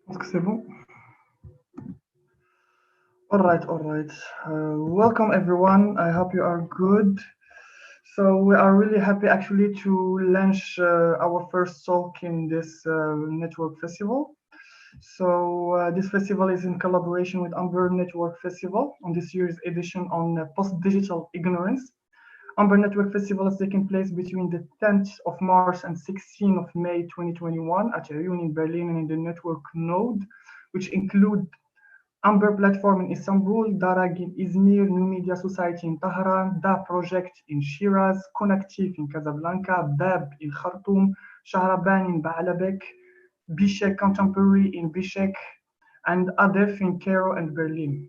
pense que c'est bon. All right. Welcome everyone. I hope you are good. So we are really happy actually to launch our first talk in this network festival. So this festival is in collaboration with Amber Network Festival on this year's edition on post-digital ignorance. Amber Network Festival is taking place between the 10th of March and 16th of May 2021 at Ayun in Berlin and in the network node, which include Amber Platform in Istanbul, Darag in Izmir, New Media Society in Tehran, Da Project in Shiraz, Connective in Casablanca, Bab in Khartoum, Shahraban in Baalabek, Bishek Contemporary in Bishek, and ADEF in Cairo and Berlin.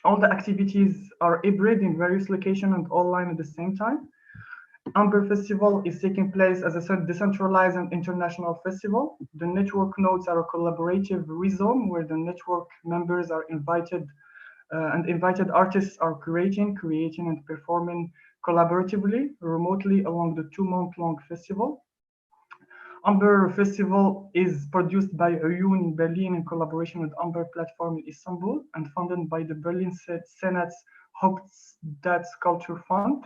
All the activities are hybrid in various locations and online at the same time. Amber Festival is taking place as a decentralized and international festival. The network nodes are a collaborative rhizome where the network members are invited and invited artists are creating and performing collaboratively, remotely along the 2-month-long festival. Amber Festival is produced by Ayun in Berlin in collaboration with Amber Platform in Istanbul and funded by the Berlin Senate's Hauptstadt Culture Fund.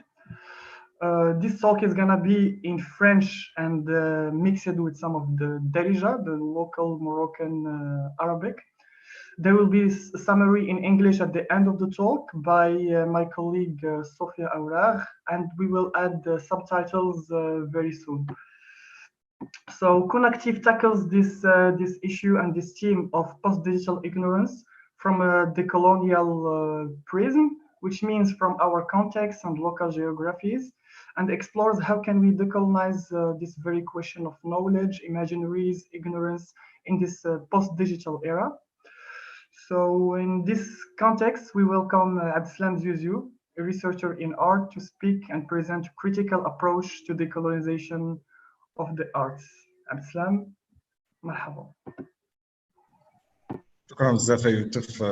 This talk is gonna be in French and mixed with some of the Darija, the local Moroccan Arabic. There will be a summary in English at the end of the talk by my colleague Sofia Aurar, and we will add the subtitles very soon. So Connective tackles this issue and this theme of post-digital ignorance from a decolonial prism, which means from our context and local geographies, and explores how can we decolonize this very question of knowledge, imaginaries, ignorance in this post-digital era. So in this context, we welcome Abdeslam Zuzou, a researcher in art, to speak and present a critical approach to decolonization of the arts. Abdeslam, مرحبا. شكرا بزاف يوسف،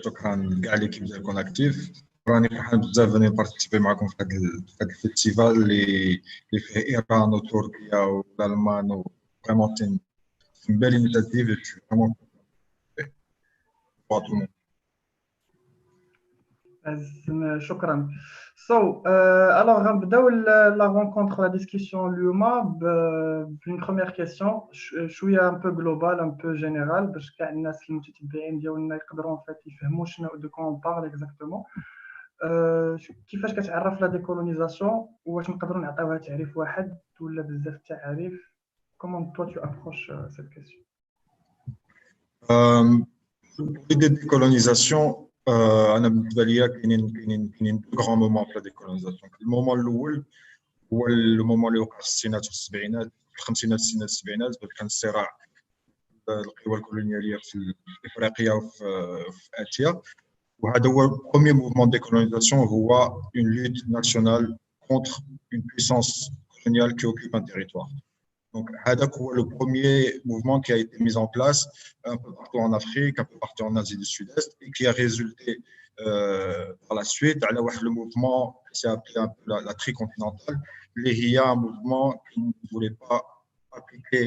شكرا كاع ليكيب ديال كوناكتيف. راني فرحان بزاف اني نبارتيسيبي معكم في هذا الفيستيفال اللي فيه ايران وتركيا والالمان وفريمون في بالي انيشيتيف فريمون باتمون. شكرا. So, alors, la rencontre, la discussion اليوم d'une première question شويه un peu globale, un peu générale باش كاع الناس المتتبعين ديالنا يقدروا en fait يفهموا شنو de quoi on parle exactement. كيفاش كتعرف لا ديكولونيزاسيون واش نقدروا نعطيوها تعريف واحد ولا بزاف التعاريف؟ comment toi tu approches cette question؟ l'idée de décolonisation انا بالنسبه ليا كاينين غران مومون في لا ديكولونيزاسيون. المومون الاول هو المومون اللي وقع في الستينات والسبعينات، في الخمسينات الستينات السبعينات، كان الصراع القوى الكولونياليه في افريقيا وفي اسيا. وهذا هو البروميير موفمون دي كولونيزاسيون، هو اون لوت ناسيونال كونتر اون بويسونس coloniale qui occupe un territoire. Donc, هذاك هو le premier mouvement qui a été mis en place un peu partout en Afrique, un peu partout en Asie du Sud-Est, et qui a résulté par la suite à le mouvement qui s'est appelé un peu la tricontinentale. Il y a un mouvement qui ne voulait pas appliquer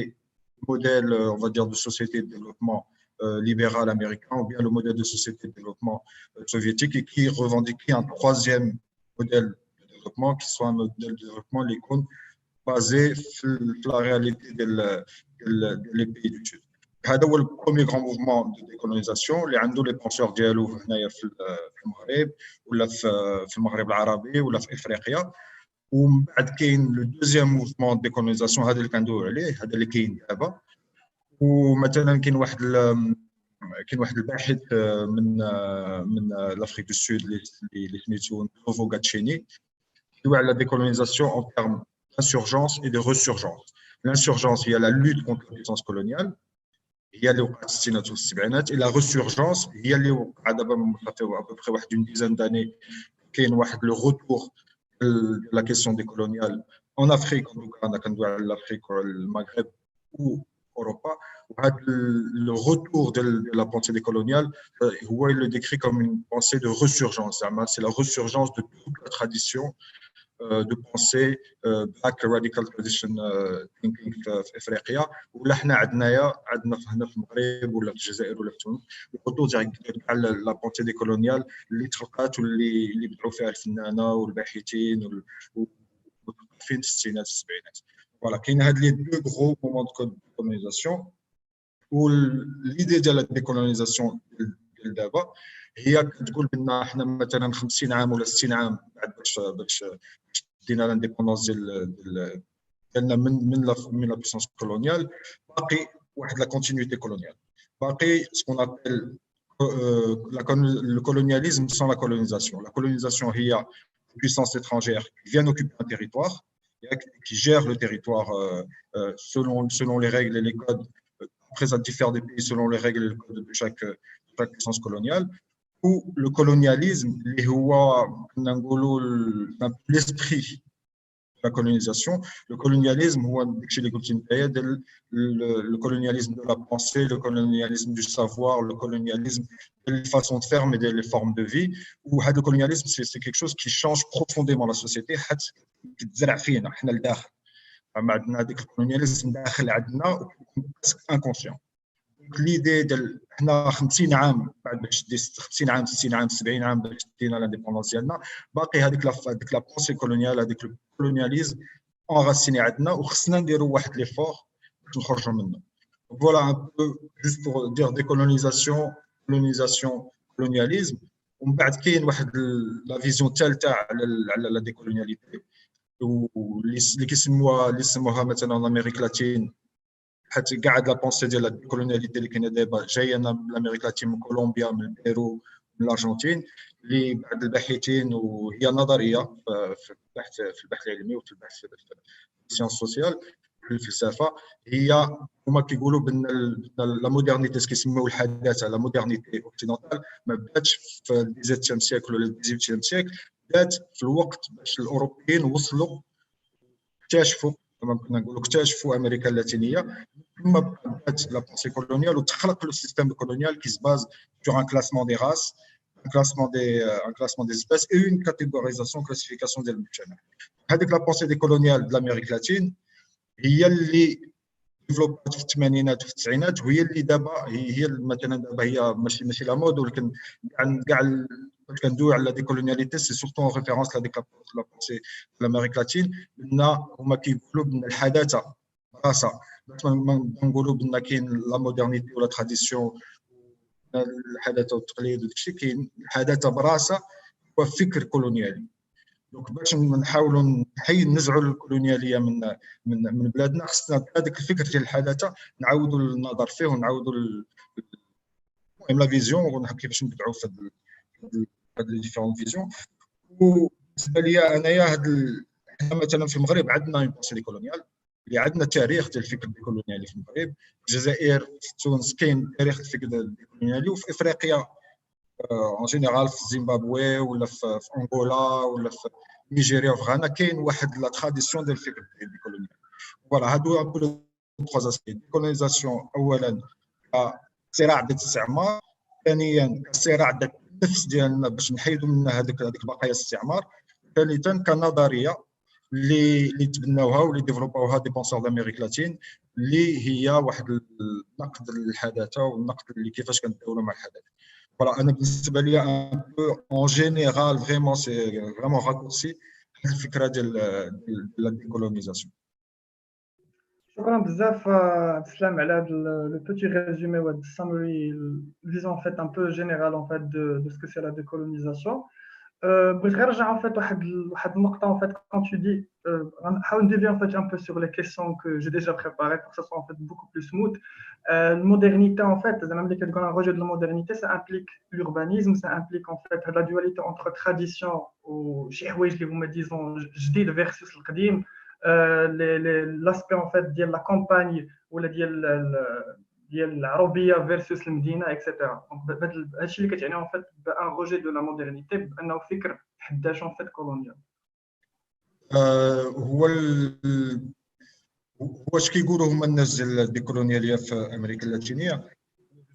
le modèle, on va dire, de société de développement libéral américain ou bien le modèle de société de développement soviétique, et qui revendiquait un troisième modèle de développement qui soit un modèle de développement l'icône basé sur la réalité des pays du Sud. هذا هو البروميير غران موفمون دو ديكولونيزاسيون اللي عنده لي بونسور ديالو هنايا في المغرب ولا في المغرب العربي ولا في افريقيا. ومن بعد كاين لو دوزيام موفمون ديكولونيزاسيون، هذا اللي كندويو عليه، هذا اللي كاين دابا. ومثلا كاين واحد الباحث من لافريك دو سود اللي سميتو نوفو غاتشيني، كيدوي على décolonisation en termes d'insurgence et de resurgence. L'insurgence, il y a la lutte contre la puissance coloniale, il y a la resurgence, il y a à peu près une dizaine d'années, qui est le retour de la question des coloniales en Afrique, en tout cas, l'Afrique, le Maghreb ou Europa. Le retour de la pensée décoloniale, il le décrit comme une pensée de resurgence. C'est la resurgence de toute la tradition دو بونسي باك راديكال تراديشن ثينكينغ في افريقيا، ولا حنا عندنا هنا في المغرب ولا في الجزائر ولا في تونس الخطوط تاع لا بونسي دي كولونيال اللي تخلقات واللي بدعوا فيها الفنانه والباحثين في الستينات السبعينات. فوالا كاين هاد لي دو غرو مومون دو كولونيزاسيون. والليدي ديال الديكولونيزاسيون ديال دابا هي كتقول بان حنا مثلا 50 عام ولا 60 عام بعد باش دينا لانديبوندونس ديالنا من لا بيسونس كولونيال، باقي واحد لا كونتينيتي كولونيال، باقي سكون ابل le colonialisme sans la colonisation. La colonisation هي une puissance étrangère qui vient occuper un territoire, qui gère le territoire selon les règles et les codes. Après, ça diffère des pays selon les règles et les codes de chaque puissance coloniale. Ou le colonialisme, l'esprit de la colonisation. Le colonialisme, le colonialisme de la pensée, le colonialisme du savoir, le colonialisme des façons de faire, mais des formes de vie. Ou le colonialisme, c'est quelque chose qui change profondément la société. عندنا هذيك الكولونياليزم داخل عندنا انكونسيون. ليدي ديال حنا 50 عام بعد باش دي 50 عام 60 عام 70 عام باش دينا لانديبوندونس ديالنا، باقي هذيك لا بونسي كولونيال، هذيك الكولونياليزم انراسيني عندنا، وخصنا نديروا واحد ليفور باش نخرجوا منه. فوالا ان بو جوست بور دير ديكولونيزاسيون، كولونياليزم. ومن بعد كاين واحد لا فيزيون ثالثه على لا ديكولونياليتي اللي كيسموها مثلا امريكا لاتين، حيت كاع لا بونسي ديال الكولونياليتي اللي كاينه دابا جايه من امريكا اللاتين، من كولومبيا، من البيرو، من الارجنتين، اللي بعض الباحثين وهي نظريه في البحث العلمي وفي البحث في السيونس سوسيال في الفلسفه، هما كيقولوا بان لا مودرنيتي كيسميوها الحداثه، لا مودرنيتي اوكسيدونتال ما بداتش في ال 17 سيكل ولا ال 18 سيكل، بدات في الوقت باش الاوروبيين وصلوا اكتشفوا كما كنا نقولوا اكتشفوا امريكا اللاتينيه، ثم بدات لا بونسي كولونيال وتخلق لو سيستيم كولونيال qui se base sur un classement des races, un classement des espèces et une catégorisation classification ديال المجتمع. هذيك لا بونسي دي كولونيال د امريكا اللاتين هي اللي ديفلوبات في الثمانينات وفي التسعينات، وهي اللي دابا هي مثلا دابا هي ماشي لا مود، ولكن كاع كندوي على دي كولونياليتي سي سورتو اون ريفيرونس لهذيك لا بونسي الامريكا لاتين، بان هما كيقولوا بان الحداثه راسها، باش ما نقولوا بان كاين لا مودرنيتي ولا تراديسيون، الحداثه والتقليد وداكشي، كاين الحداثه براسها هو فكر كولونيالي. دونك باش نحاولوا نزعوا الكولونياليه من بلادنا، خصنا هذاك الفكر ديال الحداثه نعاودوا النظر فيه ونعاودوا المهم لا فيزيون كيفاش نبدعوا في هاد لي ديفيرون فيزيون. وبالنسبه لي انايا حنا مثلا في المغرب عندنا اون بونسي كولونيال اللي عندنا تاريخ ديال الفكر الكولونيالي في المغرب، في الجزائر، في تونس كاين تاريخ الفكر الكولونيالي، وفي افريقيا en général في زيمبابوي ولا في انغولا ولا في نيجيريا وفي غانا كاين واحد لا تراديسيون ديال الفكر الكولونيالي. فوالا هادو ان بو لو تخوا اسبي. الكولونيزاسيون اولا صراع ضد الاستعمار، ثانيا صراع ضد النفس ديالنا باش نحيدوا منها هذيك بقايا الاستعمار، ثالثا كنظريه اللي تبناوها واللي ديفلوباوها دي بونسور دامريكا لاتين، اللي هي واحد النقد للحداثه والنقد اللي كيفاش كنديروا مع الحداثه. Voilà, بالنسبه لي un peu en général vraiment c'est vraiment raccourci الفكره ديال la décolonisation. شكرا بزاف سلام على هذا لو بوتي ريزومي و السامري فيزون ان فيت ان بو جينيرال ان فيت دو سكو سي لا ديكولونيزاسيون. بغيت غير نرجع ان فيت واحد النقطه ان فيت كون تو دي نحاول نديفي ان فيت ان بو سور لي كيسيون كو جي ديجا بريباري بور سو سوا ان فيت بوكو بلو سموث. المودرنيتي ان فيت زعما ملي كتقول ان روجي دو المودرنيتي سا امبليك l'urbanisme, ça implique en fait la dualité entre tradition ou شي حوايج اللي هما ديزون جديد فيرسوس القديم، l'aspect en fait ديال لا كامباني ولا ديال العربيه فيرسوس المدينه اكسيتيرا. دونك هادشي اللي كتعني ان فيت بان روجي دو لا مودرنيتي، بانه فكر حداش ان فيت كولونيال. هو اش كيقولوا هما الناس ديال الديكولونياليه في امريكا اللاتينيه،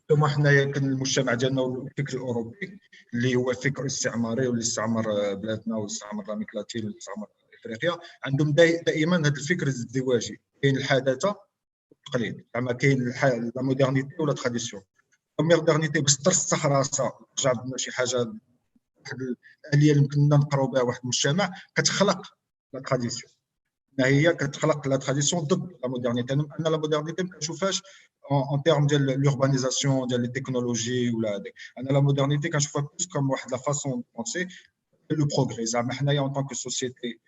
ثم حنايا كان المجتمع ديالنا الفكر الاوروبي اللي هو فكر استعماري واللي استعمر بلادنا واستعمر امريكا اللاتين واستعمر افريقيا عندهم دائما هذا الفكر الازدواجي، كاين الحداثه والتقليد، زعما كاين لا مودرنيتي ولا تراديسيون. المودرنيتي باش ترسخ راسها ترجع لنا شي حاجه، واحد الاليه اللي يمكننا نقراو بها واحد المجتمع، كتخلق لا تراديسيون. هي كتخلق لا تراديسيون ضد لا مودرنيتي. انا لا مودرنيتي ما كنشوفهاش اون تيرم ديال لوربانيزاسيون ديال لي تكنولوجي ولا هذاك. انا لا مودرنيتي كنشوفها بلوس كوم واحد لا فاسون بونسي لو بروغري. زعما حنايا اون طونك سوسيتي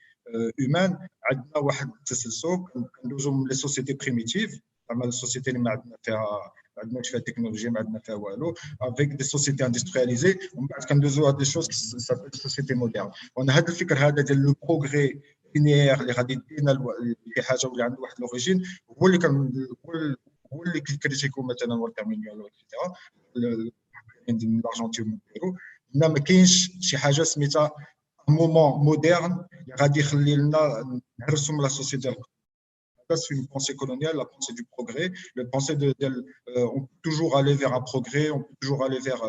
هيومان عندنا واحد التسلسل، كندوزو من لي سوسيتي بريميتيف، زعما السوسيتي اللي ما عندنا فيها ما عندناش فيها تكنولوجيا، ما عندنا فيها والو، افيك دي سوسيتي اندسترياليزي، ومن بعد كندوزو هاد لي شوز كي سابيل سوسيتي مودرن. وانا هذا الفكر هذا ديال لو بروغري لينيير اللي غادي يدينا لشي حاجه واللي عنده واحد لوريجين، هو اللي هو اللي كيكريتيكو مثلا والتر مينيو اكسيتيرا من الارجنتين ومن بيرو. ما كاينش شي حاجه سميتها مومون مودرن اللي غادي يخلي لنا نهرسوا من لا سوسيتي. C'est une pensée coloniale, la pensée du progrès, la pensée on peut toujours aller vers un progrès, on peut toujours aller vers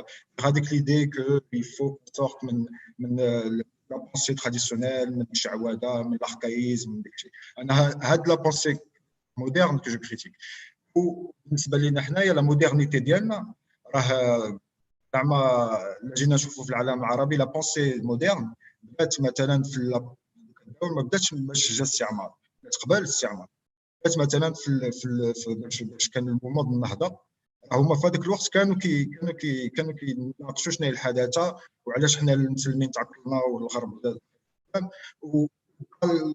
avec l'idée qu'il faut qu'on sorte de la pensée traditionnelle, de l'archaïsme. C'est la pensée moderne que je critique. بالنسبه لنا حنايا لا مودرنيتي ديالنا راه زعما جينا نشوفوا في العالم العربي لا بونسي مودرن بدات مثلا في الدول، ما بداتش باش جا الاستعمار، قبل الاستعمار. بدات مثلا باش كان المومون ديال النهضه، هما في هذاك الوقت كانوا كيناقشوا شنو هي الحداثه وعلاش حنا المسلمين تعطلنا والغرب.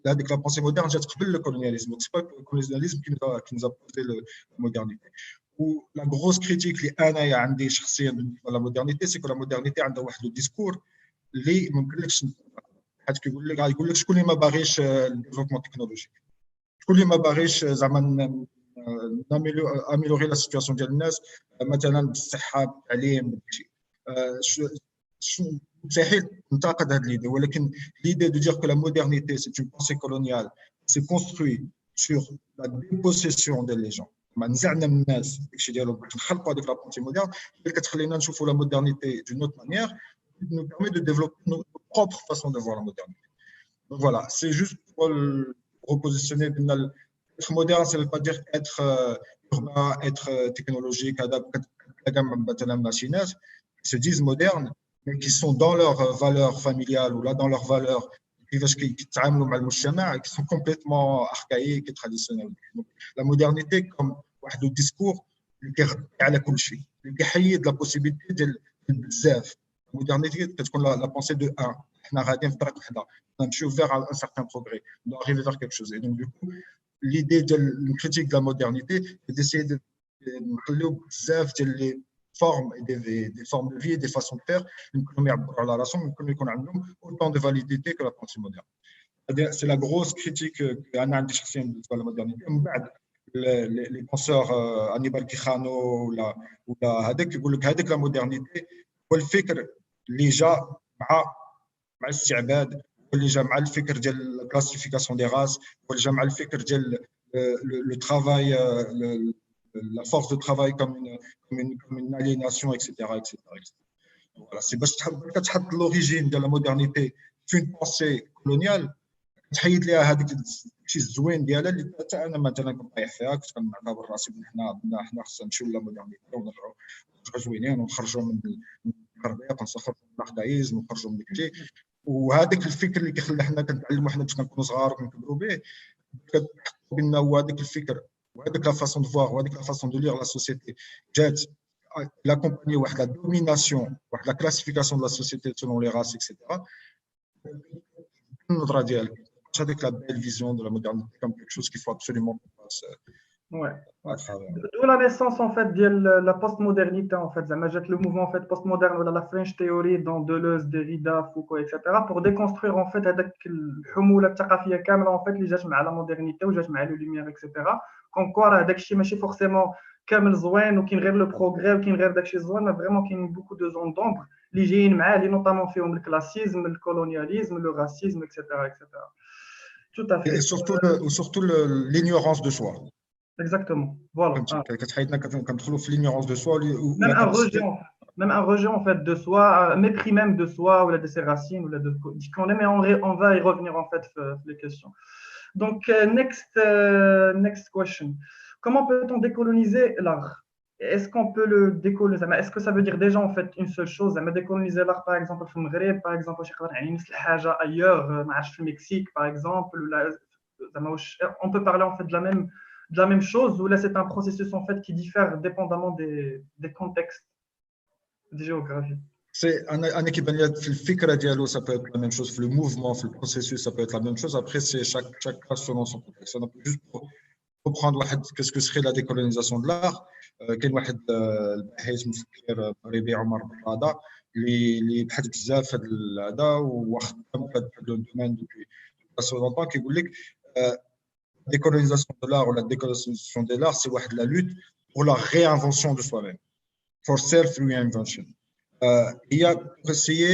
هذيك لا بونسي مودرن جات قبل الكولونياليزم، سي با الكولونياليزم كي نزا بوزي المودرنيتي. ولا غروس كريتيك اللي انايا عندي شخصيا بالنسبه للمودرنيتي، سي كو لا مودرنيتي عندها واحد لو ديسكور اللي ما يمكنلكش، حيت كيقول لك شكون اللي ما باغيش الديفلوبمون تكنولوجيك، شكون اللي ما باغيش زعما اميلوري لا سيتواسيون ديال الناس مثلا بالصحه بالتعليم بالشيء. مستحيل ننتقد هذه ليدي، ولكن ليدي دو دير كو لا مودرنيتي سي اون بونسي كولونيال سي كونستروي سور لا ديبوسيسيون ديال لي جون، ما نزعنا من الناس داكشي ديالهم باش نخلقوا هذيك لا بونسي مودرن اللي كتخلينا نشوفوا لا مودرنيتي دون اوت مانيير، nous permet de développer notre propre façon de voir la modernité. Donc voilà, c'est juste pour repositionner. Être moderne, ça ne veut pas dire être urbain, être technologique, qui se disent modernes, mais qui sont dans leurs valeurs familiales ou là dans leurs valeurs qui sont complètement archaïques et traditionnelles. Donc, la modernité comme un discours qui est la possibilité de bzaf. La modernité, peut-être la pensée de un. On est vers un certain progrès, on doit arriver vers quelque chose. Et donc, du coup, l'idée de la critique de la modernité, c'est d'essayer de les formes et des formes de vie et des façons de faire, autant de validité que la pensée moderne. C'est la grosse critique qu'Anna a de la modernité. Les penseurs Hannibal Quijano ou la modernité, والفكر اللي جا مع الاستعباد، واللي جا مع الفكر ديال الكلاسيفيكاسيون دي راس، واللي جا مع الفكر ديال لو ترافاي لا فورس دو ترافاي كوم une aliénation etc. Voilà, c'est باش كتحط لوريجين ديال لا مودرنيتي في une pensée coloniale، تحيد ليها هذيك الشيء الزوين ديالها اللي حتى انا مثلا كنطيح فيها، كنت كنعتبر راسي حنا خصنا نمشيو لا مودرنيتي ونرجعوا زوينين ونخرجوا من الغربيات ونخرجوا من الاركايزم ونخرجوا من داكشي. وهذاك الفكر اللي كيخلي حنا كنتعلموا حنا باش كنكونوا صغار وكنكبروا به، كتحط بينا هو هذاك الفكر وهذيك لا فاسون دو فوار وهذيك لا فاسون دو لير لا سوسيتي جات لاكومباني واحد لا دوميناسيون، واحد لا كلاسيفيكاسيون دو لا سوسيتي سولون لي راس اكسيتيرا. النظره ديالك هذيك لا بيل فيزيون دو لا مودرنيتي كوم كيك شوز كي فو ابسوليومون Ouais. D'où la naissance en fait de la post-modernité en fait. Le mouvement en fait post-moderne ou la French Theory dans Deleuze, Derrida, Foucault, etc. pour déconstruire en fait هذاك الحمولة الثقافية كاملة en fait اللي جات مع la modernité وجات مع le lumière etc. Comme quoi هذاك الشيء ماشي forcément كامل زوين وكاين غير لو بروغري وكاين غير داك الشيء زوين، فريمون كاين بوكو دو زون دومبر اللي جايين معاه اللي نوطامون فيهم الكلاسيزم، الكولونياليزم، لو راسيزم etc. Tout à fait. Et surtout l'ignorance de soi. Exactement. Voilà. كتحيدنا كندخلوا في l'ignorance de soi Même un rejet. même un rejet en fait de soi, un mépris même de soi ou de ses racines ou de ce qu'on est, mais on va y revenir en fait sur les questions. Donc, next question. Comment peut-on décoloniser l'art? Est-ce qu'on peut le décoloniser? Est-ce que ça veut dire déjà en fait une seule chose? Décoloniser l'art par exemple au Maghreb, par exemple ailleurs, au Mexique par exemple. On peut parler en fait de la même chose ou là c'est un processus en fait qui diffère dépendamment des contextes, des géographies. C'est un équivalent في الفكرة ديالو, ça peut être la même chose, le mouvement, le processus, ça peut être la même chose. Après, c'est chaque cas selon son contexte. On a juste pour comprendre qu'est-ce que serait la décolonisation de l'art. كاين واحد الباحث مفكر مغربي عمر برادة اللي بحث بزاف في هذا وخدم في هذا الدومين دوبي assez longtemps, كيقول لك la décolonisation de l'art ou la décolonisation de l'art, c'est la lutte pour la réinvention de soi-même, for self-reinvention. Il y a pour essayer,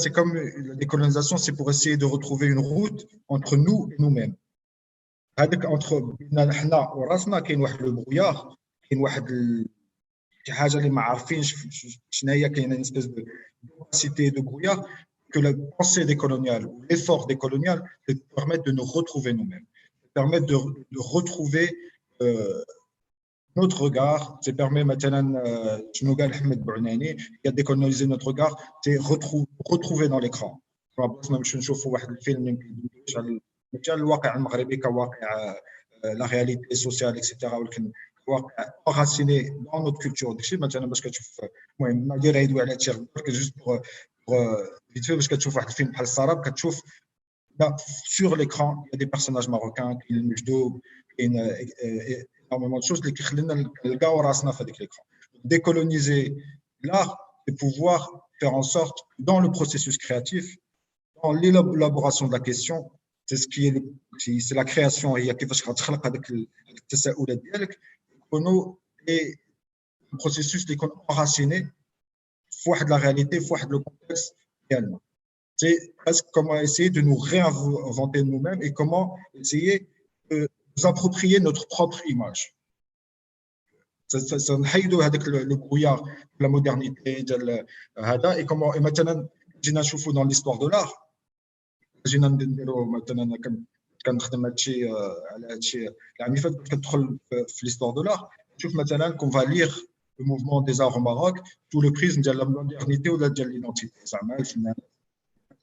c'est comme la décolonisation, c'est pour essayer de retrouver une route entre nous et nous-mêmes. Entre حنا وراسنا كاين واحد لو برويار, كاين واحد شي حاجه اللي ما عارفينش شنو هي, كاينه une espèce de capacité de brouillard que la pensée décoloniale ou l'effort décolonial permettent de nous retrouver nous-mêmes, permettent de retrouver notre regard. Ça permet maintenant, شنو قال حمد بعناني, il y a décoloniser notre regard, c'est retrouver dans l'écran. بس ما نمشيو نشوفوا واحد الفيلم يمكن على الواقع المغربي كواقع la réalité sociale etc, ولكن واقع enraciné dans notre culture. داكشي مثلا باش كتشوف, المهم ما ندير عيدوا على هادشي غير جوست بور فيت في باش كتشوف واحد الفيلم بحال السراب, كتشوف sur l'écran il y a des personnages marocains كاين المجدوب, كاين énormément de choses اللي كيخلينا نلقاو راسنا في هذاك l'écran. Décoloniser l'art, c'est pouvoir faire en sorte dans le processus créatif, dans l'élaboration de la question, c'est ce qui est c'est la création, هي كيفاش غتخلق هذاك التساؤلات ديالك, يكونوا un processus اللي يكون enraciné في واحد la réalité, في واحد le contexte ديالنا. C'est presque comment essayer de nous réinventer nous-mêmes et comment essayer de nous approprier notre propre image. نحيدوا هذاك le brouillard de la modernité ديال هذا, et comment مثلا جينا نشوفوا dans l'histoire de l'art, جينا نديروا مثلا كنخدم هادشي على هادشي العام اللي فات, كتدخل في l'histoire de l'art, تشوف مثلا qu'on va lire le mouvement des arts au Maroc sous le prisme ديال la modernité ولا ديال l'identité. زعما الفنان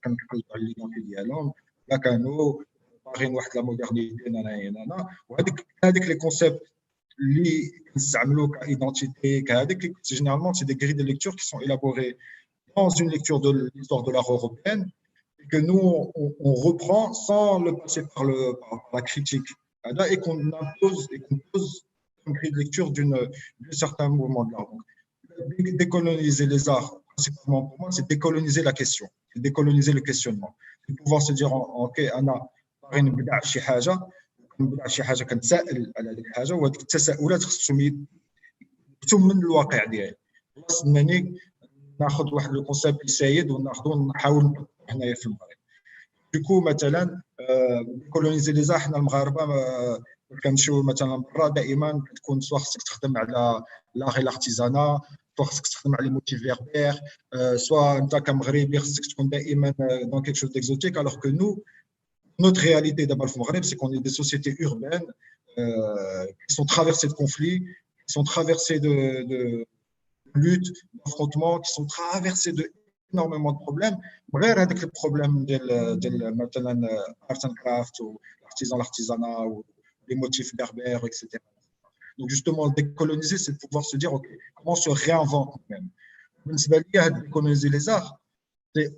كنقلب على l'identité ديالهم, لا كانوا باغيين واحد لا مودرنيتي نانا وهذيك لي كونسيبت اللي كنستعملوا كايدنتيتي كهذيك. Généralement c'est des grilles de lecture qui sont élaborées dans une lecture de l'histoire de l'art européenne que nous on reprend sans le passer par la critique et qu'on impose et qu'on pose une grille de lecture d'un certain mouvement de l'art. Donc, décoloniser les arts, principalement pour moi, c'est décoloniser la question, c'est décoloniser le questionnement, c'est pouvoir se dire ok, انا باغي نبدع شي حاجه كنتسائل على هذيك الحاجه, وهذيك التساؤلات خصهم يكونوا من الواقع ديالي, خاص انني ناخذ واحد لو كونسيبت سيد وناخذو ونحاول نطبقو هنايا في المغرب. دوكو مثلا كولونيزي لي زار, حنا المغاربه كنمشيو مثلا برا دائما كتكون سوا خصك تخدم على لاغي لارتيزانا, سوا خصك تخدم على لي موتيف فيربير, سوا انت كمغربي خصك تكون دائما دون كيك شوز ديكزوتيك. alors que nous, notre réalité d'abord au Maghreb, c'est qu'on est des sociétés urbaines qui sont traversées de conflits, qui sont traversées de luttes, d'affrontements, qui sont traversées d'énormément de problèmes. غير هذاك البروبليم ديال مثلا art and craft ou l'artisanat ou les motifs berbères, etc. Donc justement, décoloniser, c'est de pouvoir se dire ok, comment on se réinvente nous-mêmes. بالنسبه لي décoloniser les arts, c'est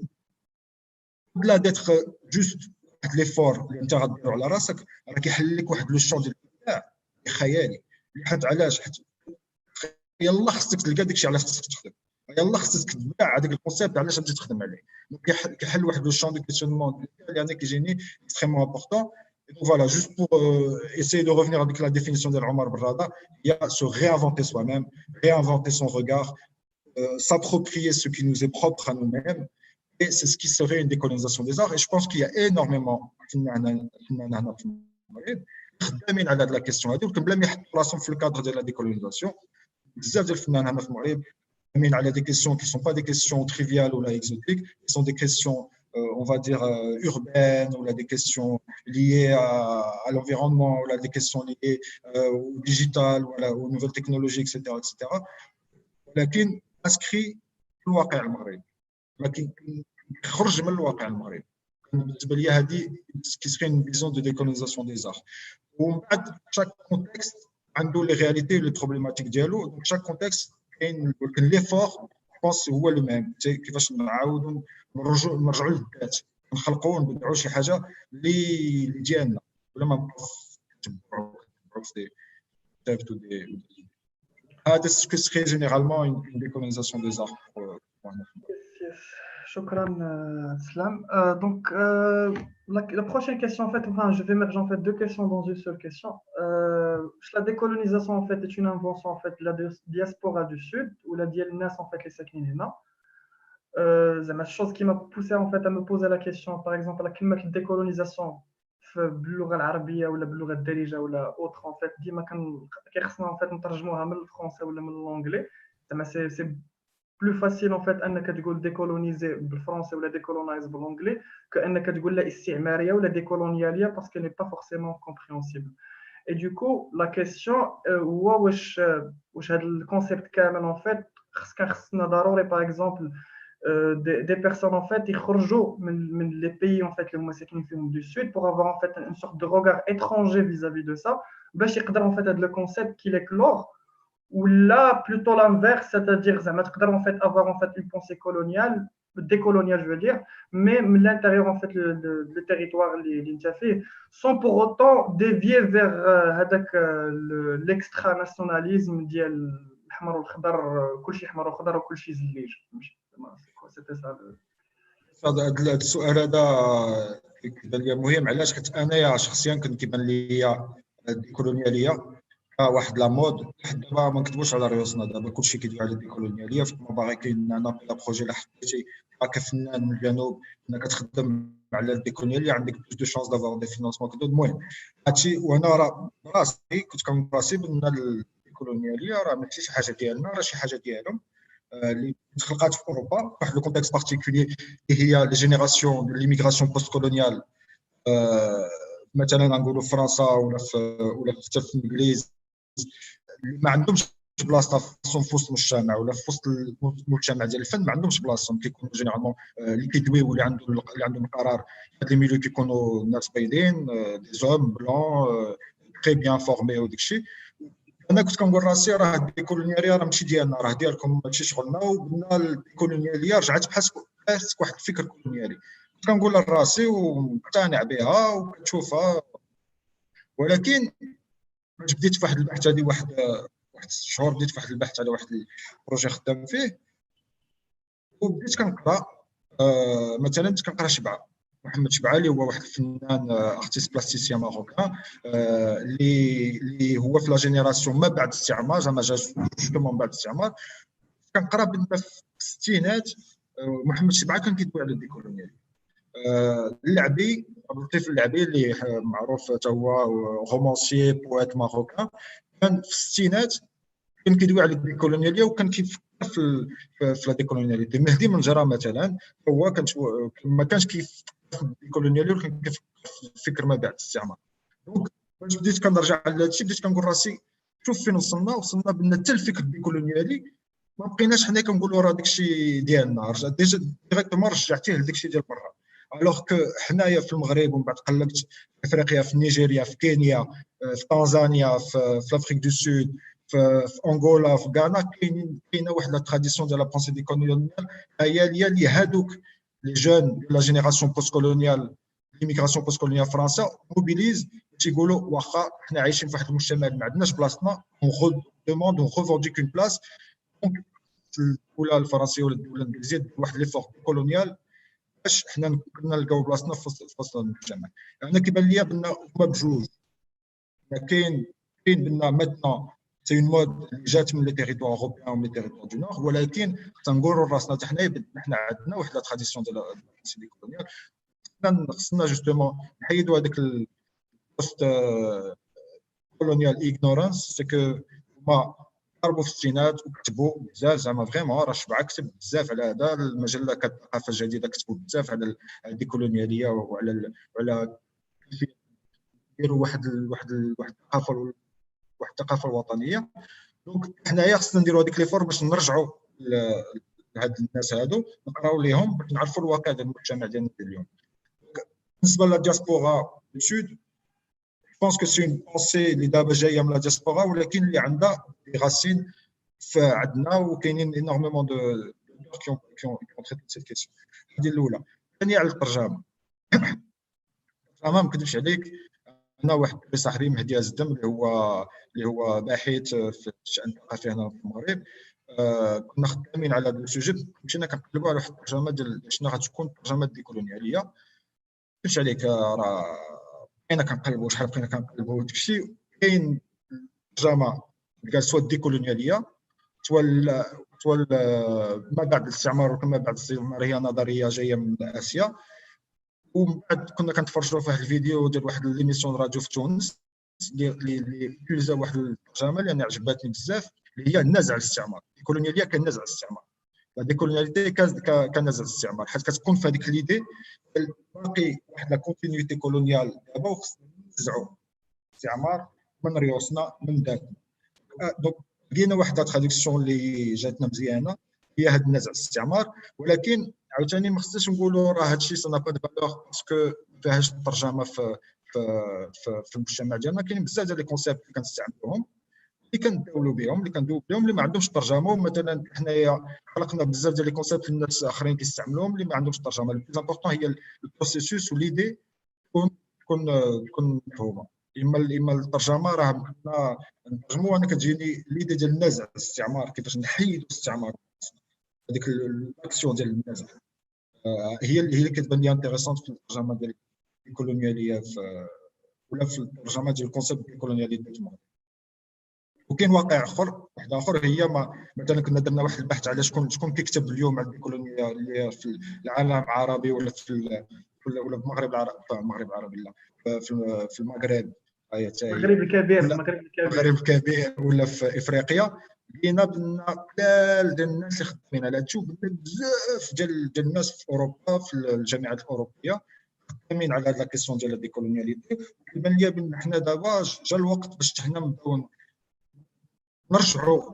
au-delà d'être juste واحد ليفور اللي انت غديرو على راسك, راه كيحل لك واحد لو شون ديال الابداع خيالي. حيت علاش؟ حيت يلا خصك تلقى داكشي علاش خصك تخدم, يلا خصك تبدع هذاك الكونسيبت علاش غادي تخدم عليه. دونك كيحل واحد لو شون دو كيسيونمون اللي انا كيجيني اكستريمون امبورطون. Donc voilà, juste pour essayer de revenir avec la définition d'Omar Barrada, il y a se réinventer soi-même, réinventer son regard, s'approprier ce qui nous est propre à nous-mêmes. Et c'est ce qui serait une décolonisation des arts. Et je pense qu'il y a énormément خدامين على هذه la question هذه, ولكن بلا ما يحطوا راسهم في الكادر ديال la décolonisation. بزاف ديال الفنانين هنا في المغرب amène à des questions qui ne sont pas des questions triviales ou là, exotiques, qui sont des questions, on va dire, urbaines, ou là, des questions liées à l'environnement, ou là, des questions liées au digital, voilà, aux nouvelles technologies, etc. etc. لكن inscrit في الواقع المغربي لكن خرج من الواقع المغربي بالنسبه لي هذه كيسخي une vision de décolonisation des arts ومن بعد chaque contexte عنده les réalités et les problématiques ديالو donc chaque contexte كاين ولكن l'effort je pense هو le même كيفاش نعاودوا نرجعوا للذات نخلقوا ونبدعوا شي حاجه اللي ديالنا ولا ما نتبعوا في دي هذا ce que serait généralement une décolonisation des arts pour Yes. Shukran, Islam. Donc, la prochaine question, en fait, enfin, je vais merger en fait deux questions dans une seule question. La décolonisation, en fait, est une invention en fait de la diaspora du Sud ou la dielnas, en fait, les Sakinina. C'est la chose qui m'a poussé en fait à me poser la question, par exemple, la décolonisation باللغه العربيه ولا باللغه الدارجه ولا اوتر en fait ديما كيخصنا en fait نترجموها من الفرنسي ولا من الانجلي زعما سي بلو فاسيل en fait انك تقول ديكولونيزي بالفرنسي ولا ديكولونايز بالانجلي كانك تقول لا استعماريه ولا ديكولونياليه باسكو ني با فورسيمون كومبريهنسيبل et du coup la question هو واش هذا الكونسيبت كامل en fait خصنا ضروري par exemple des personnes en fait يخرجوا من les pays en fait اللي هما ساكنين فيهم du sud pour avoir en fait une sorte de regard étranger vis-à-vis de ça باش يقدر en fait هذا le concept qu'il éclore ou là plutôt l'inverse c'est-à-dire زعما تقدر en fait avoir en fait une pensée coloniale décoloniale je veux dire mais à l'intérieur en fait le territoire اللي انت فيه sans pour autant dévier vers هذاك l'extra nationalisme ديال الأحمر والخضر كلشي أحمر وخضر وكلشي زليج c'était ça هذا السؤال هذا كيبان لي مهم علاش حيت انايا شخصيا كنت كيبان لي الديكولونياليه واحد لا مود دابا ما نكذبوش على راسنا دابا كلشي كيدوي على الديكولونياليه فما باغي كاين انا بلا بروجي اللي حطيتي كفنان من الجنوب انك تخدم على الديكولونياليه عندك بلوس دو شانس دافوار دي فينانسمون كدو المهم هادشي وانا راه راسي كنت كنقول راسي بان الديكولونياليه راه ماشي شي حاجه ديالنا راه شي حاجه ديالهم اللي تخلقات في اوروبا واحد لو كونتكست بارتيكولي اللي هي لي جينيراسيون دو ليميغراسيون بوست كولونيال مثلا نقولوا في فرنسا ولا حتى في الانجليز ما عندهمش بلاصه في وسط المجتمع ولا في وسط المجتمع ديال الفن ما عندهمش بلاصه كيكونوا جينيرالمون اللي كيدويو اللي عندهم القرار هاد لي ميليو كيكونوا ناس بيضين دي زوم بلون تري بيان فورمي وداك الشيء انا كنت كنقول راسي راه الديكولونياليه راه ماشي ديالنا راه ديالكم ماشي شغلنا وقلنا الديكولونياليه رجعت بحال واحد الفكر كولونيالي كنت كنقول لراسي ومقتنع بها وكنشوفها ولكن بديت في واحد البحث هذه واحد 6 شهور بديت في واحد البحث على واحد البروجي خدام فيه وبديت كنقرا مثلا بديت كنقرا شبعه محمد شبعه اللي هو واحد الفنان ارتيست بلاستيسيان ماروكان اللي هو في لا جينيراسيون ما بعد الاستعمار زعما جا جوستومون بعد الاستعمار كنقرا بان في الستينات محمد شبعه كان كيدوي على الديكولونياليه اللعبي الطفل اللعبي اللي معروف حتى هو رومانسي بويت ماروكان كان في الستينات كان كيدوي على الديكولونياليه وكان كيفكر في لا ديكولونياليتي مهدي منجره مثلا هو ما كانش كيفكر في الديكولونياليه ولكن كيفكر في فكر ما بعد الاستعمار دونك فاش بديت كنرجع على هذا الشيء بديت كنقول راسي شوف فين وصلنا بان حتى الفكر الديكولونيالي ما بقيناش حنا كنقولوا راه داكشي ديالنا رجع ديجا ديريكتومون رجعتيه لداكشي ديال برا الوغ كو حنايا في المغرب ومن بعد قلبت في افريقيا في نيجيريا في كينيا في تنزانيا في لافريك دو سود في انغولا في غانا كاينه واحد لا تراديسيون ديال لا بونسي ديكولونيال هي اللي هادوك لي جون لا جينيراسيون بوست كولونيال ليميغراسيون بوست كولونيال فرنسا موبيليز تيقولوا واخا حنا عايشين في واحد المجتمع ما عندناش بلاصتنا اون دوموند اون ريفونديك اون بلاص دونك الدوله الفرنسيه ولا الدوله الانجليزيه واحد لي فور كولونيال باش حنا كنا نلقاو بلاصتنا في وسط المجتمع يعني كيبان ليا بان هما بجوج كاين بان ماتنا سي اون مود اللي جات من لي تيريتوار اوروبيان و لي تيريتوار دو نور ولكن خصنا راسنا حتى حنا عندنا واحد لا تراديسيون ديال السيدي كولونيال خصنا جوستومون نحيدوا هذاك البوست كولونيال اغنورانس سي كو هما ضربوا في الستينات وكتبوا بزاف زعما فريمون راه شبعه كتب بزاف على هذا. المجله كالثقافه الجديده كتبوا بزاف على الديكولونياليه وعلى كيفيه يديروا واحد الثقافه الوطنيه. دونك حنايا خصنا نديروا هذيك لي فور باش نرجعوا لهاد الناس هادو، نقراو ليهم باش نعرفوا الواقع ديال المجتمع ديالنا اليوم. بالنسبه للدياسبورا سود بونس كو سي اون بونسي اللي دابا جايه من لا دياسبورا، ولكن اللي عندها دي راسين عندنا، وكاينين انورمون دو كيون تريتي سيت كيسيون. هذه الاولى. الثانيه على الترجمه. الترجمه ما نكذبش عليك، انا واحد صاحبي مهدي الزدم اللي هو باحث في الشان الثقافي هنا في المغرب، كنا خدامين على هذا السوجي، مشينا كنقلبوا على واحد الترجمه ديال شنو غتكون الترجمه الديكولونياليه. قلت عليك راه بقينا كنقلبوا شحال بقينا كنقلبوا داكشي. كاين ترجمه قال سوا الديكولونياليه سوا ما بعد الاستعمار، وكما بعد الاستعمار هي نظريه جايه من اسيا. ومن بعد كنا كنتفرجوا في واحد الفيديو ديال واحد ليميسيون راديو في تونس اللي يوزا واحد الترجمه اللي عجبتني بزاف، اللي هي النزع الاستعمار. الكولونياليه كان نزع الاستعمار، لا ديكولونياليتي كان نزع الاستعمار، حيت كتكون في هذيك ليدي باقي واحد لا كونتينيتي كولونيال دابا، وخصنا ننزعوا الاستعمار من ريوسنا من ذاتنا. دونك لقينا واحد لا تراديكسيون اللي جاتنا مزيانه هي هذا النزع الاستعمار. ولكن عاوتاني ما خصناش نقولوا راه هذا الشيء سا با دو فالور باسكو ما فيهاش الترجمه في المجتمع ديالنا. كاين بزاف ديال لي كونسيبت اللي كنستعملوهم، اللي كنداولوا بهم، اللي ما عندهمش ترجمه. مثلا حنايا خلقنا بزاف ديال لي كونسيبت الناس اخرين كيستعملوهم اللي ما عندهمش ترجمه. البلوز امبورطون هي البروسيسوس وليدي تكون مفهومه. اما الترجمه راه كنا نترجموا، انا كتجيني ليدي ديال النزع الاستعمار، كيفاش نحيدوا الاستعمار، هذيك الاكسيون ديال النزع هي اللي كتبان لي انتريسونت في الترجمه ديال الكولونياليه ولا في الترجمه ديال الكونسيبت ديال الكولونياليه في المغرب. وكاين واقع واحد اخر هي مثلا كنا درنا واحد البحث على شكون كيكتب اليوم على الكولونياليه في العالم العربي ولا في المغرب العربي. المغرب العربي لا، في المغرب، المغرب الكبير، المغرب الكبير ولا في افريقيا. لقينا بان قلال ديال الناس اللي خدامين على هادشي، بزاف ديال الناس في اوروبا في الجامعات الاوروبيه خدامين على هاد لا كيسيون ديال الديكولونياليتي. كيبان لي بان حنا دابا جا الوقت باش حنا نبداو نرجعوا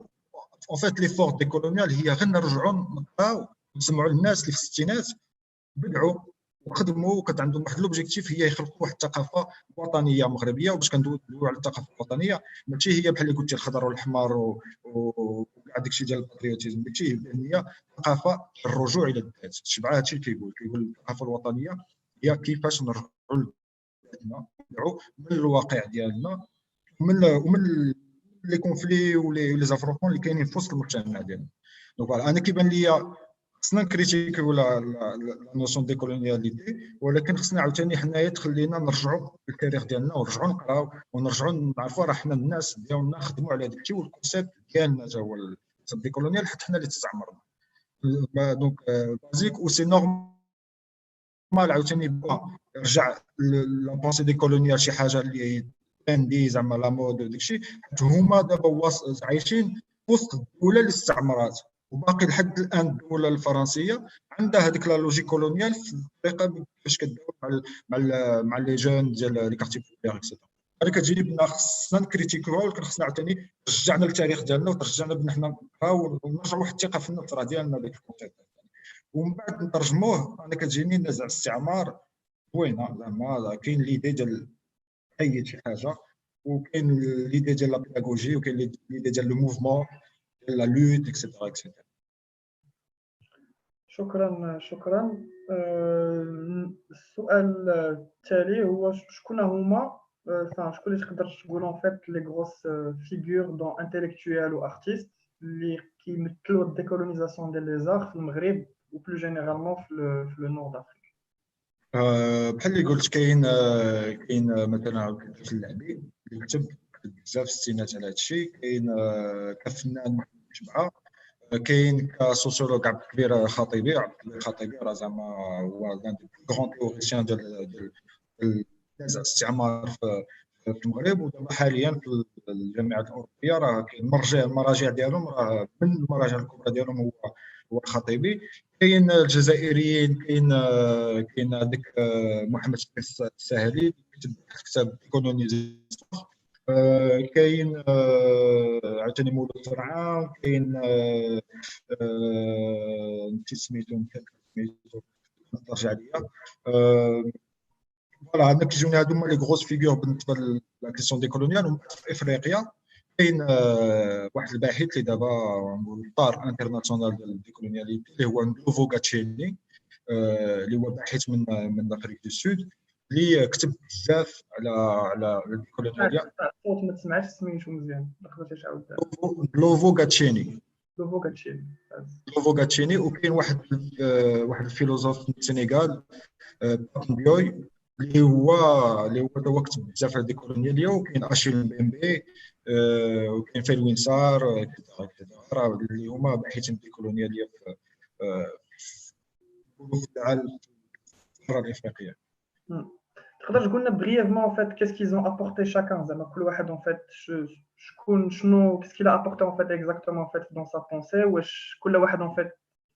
اون فيت لي فور ديكولونيال. هي غير نرجعوا نقراو نسمعوا الناس اللي في الستينات بدعوا وخدموا وكانت عندهم واحد لوبجيكتيف، هي يخلقوا واحد الثقافه وطنيه مغربيه. وباش كندويو على الثقافه الوطنيه ماشي هي بحال اللي قلتي الخضر والاحمر وكاع داكشي ديال الباتريوتيزم، ماشي هي ثقافه الرجوع الى الذات. شبعها هادشي كيقول الثقافه الوطنيه هي كيفاش نرجعوا لذاتنا، ندعوا من الواقع ديالنا ومن لي كونفلي ولي زافرونمون اللي كاينين في وسط المجتمع ديالنا. دونك انا كيبان لي خصنا نكريتيكيو لا نوسيون دي كولونياليتي، ولكن خصنا عاوتاني حنايا تخلينا نرجعوا للتاريخ ديالنا ونرجعوا نقراو ونرجعوا نعرفوا راه حنا الناس ديالنا خدموا على هذا الشيء، والكونسيبت ديالنا تا هو الكونسيبت دي كولونيال حتى حنا اللي تستعمرنا. دونك بازيك و سي نورمال عاوتاني رجع لا بونسي دي كولونيال شي حاجه اللي تريندي زعما لا مود وداكشي، حيت هما دابا عايشين وسط الدوله اللي استعمرات، وباقي لحد الان الدوله الفرنسيه عندها هذيك لا لوجيك كولونيال في الطريقه كيفاش كداول مع لي جون ديال لي كارتي بوبولير اكسيتيرا. انا كتجيني بنا خصنا نكريتيكوها، ولكن خصنا عاوتاني رجعنا للتاريخ ديالنا وترجعنا بان حنا نقراو ونرجعوا واحد الثقه في النفس ديالنا ديك الكونسيبت، ومن بعد نترجموه. انا كتجيني نزع الاستعمار زوينه، زعما كاين ليدي ديال اي شي حاجه، وكاين ليدي ديال لا بيداغوجي، وكاين ليدي ديال لو موفمون ديال لا لوت اكسيتيرا اكسيتيرا. شكرا. السؤال التالي هو شكون هما شكون اللي تقدر تقول ان فيت لي غروس فيغور دون انتيليكتويال و ارتيست اللي كيمثلوا الديكولونيزاسيون ديال لي زار في المغرب و بلو جينيرالمون في لو نور دافريك. بحال اللي قلت كاين مثلا في اللعبي اللي كتب بزاف في الستينات على هذا الشيء. كاين كفنان محمد شبعه، كاين كسوسيولوج عبد الكبير خطيبي راه زعما هو كغون تيوريسيان ديال النزع الاستعمار في في المغرب. ودابا حاليا في الجامعات الاوروبيه راه كاين المراجع ديالهم، راه من المراجع الكبرى ديالهم هو الخطيبي. كاين الجزائريين، كاين هذاك محمد شريف الساهلي اللي كتب كتاب كولونيزيسيون. كاين عاوتاني مولود فرعون، كاين نسيت سميتو نرجع ليا. فوالا عندنا كيجوني هادو هما لي غروس فيغور بالنسبه لا كيسيون دي كولونيال. ومن بعد في افريقيا كاين واحد الباحث اللي دابا طار انترناسيونال ديال الديكولونياليتي اللي هو نوفو غاتشيني، اللي هو باحث من افريقيا دو سود، اللي كتب بزاف على الديكولونياليا. الصوت ما تسمعش سميتو مزيان، ما تقدرش تعاود. نوفو غاتشيني. نوفو غاتشيني. وكاين واحد الفيلوزوف من السنغال بيوي اللي هو كتب بزاف على الديكولونياليا. وكاين اشيل مبيمبي، وكاين فالوين سار كذا اللي هما باحثين الديكولونياليا في القاره الافريقيه. تقدر تقول لنا brièvement en fait qu'est-ce qu'ils ont apporté chacun, زعما كل واحد en fait شنو qu'est-ce qu'il a apporté en fait exactement en fait dans sa pensée, واش كل واحد en fait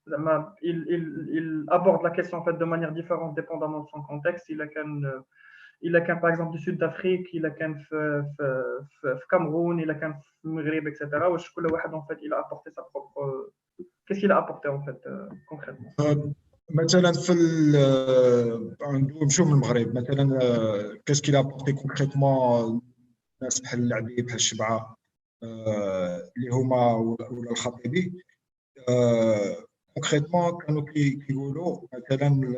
زعما il aborde la question en fait de manière différente dépendamment de son contexte. il a qu'un par exemple du sud d'Afrique, il a qu'un في Cameroun, il a qu'un في المغرب etc. واش كل واحد en fait il a apporté sa propre qu'est-ce qu'il a apporté en fait concrètement. مثلا في نمشيو من المغرب مثلا كاش كي لابورتي كونكريتمون ناس بحال العبي بحال الشبعه اللي هما ولا الخطيبي. كونكريتمون كانوا كيقولوا مثلا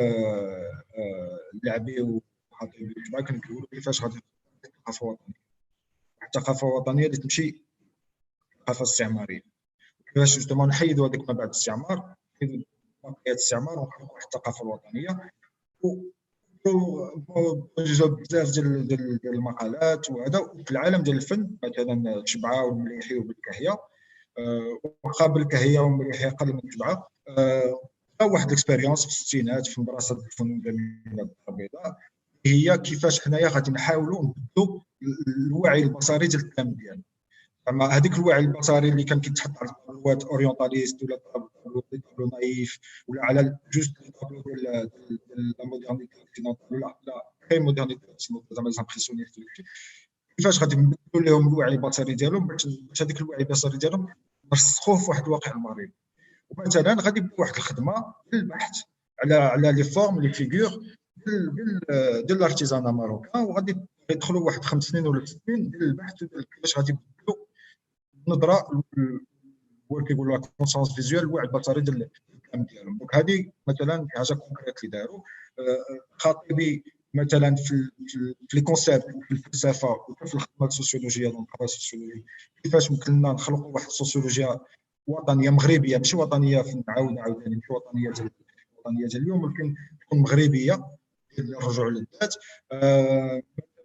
العبي والخطيبي والشبعه كانوا كيقولوا كيفاش غادي الثقافه الوطنيه، الثقافه الوطنيه اللي تمشي الثقافه الاستعماريه، كيفاش جوستومون نحيدوا هذيك ما بعد الاستعمار، بقية الاستعمار ونخلقوا واحد الثقافه الوطنيه. وجدوا بزاف ديال المقالات وهذا في العالم ديال الفن، مثلا شبعه والمليحي وبالكهيه، وقابل الكهيه والمليحي اقل من شبعه. واحد الاكسبيريونس في الستينات في مدرسه الفنون الجميله البيضاء هي كيفاش حنايا غادي نحاولوا نبدلوا الوعي البصري ديال الكلام ديالنا. زعما هذيك الوعي البصري اللي كان كيتحط على الطابلوات اورينتاليست ولا طابلو نايف ولا على جوست طابلو ديال لا مودرنيتي لا غير مودرنيتي زعما زامبرسيونيست. كيفاش غادي نبدلوا لهم الوعي البصري ديالهم باش هذيك الوعي البصري ديالهم نرسخوه في واحد الواقع المريض. ومثلا غادي يبداو واحد الخدمه للبحث على لي فورم لي فيغور ديال الارتيزانا ماروكان، وغادي يدخلوا واحد 5 سنين ولا 6 سنين ديال البحث ديال كيفاش غادي يبدلوا النظره هو كيقول لك كونسونس فيزيوال الوعي البصري ديال الكلام ديالهم. دونك هذه مثلا حاجه كونكريت اللي داروا. خاطبي مثلا في لي كونسيبت في الفلسفه وفي الخدمه السوسيولوجيه والقراءه السوسيولوجيه كيفاش ممكن لنا نخلقوا واحد السوسيولوجيا وطنيه مغربيه، ماشي وطنيه في عاوتاني ماشي وطنيه ديال اليوم، ولكن تكون مغربيه ديال الرجوع للذات.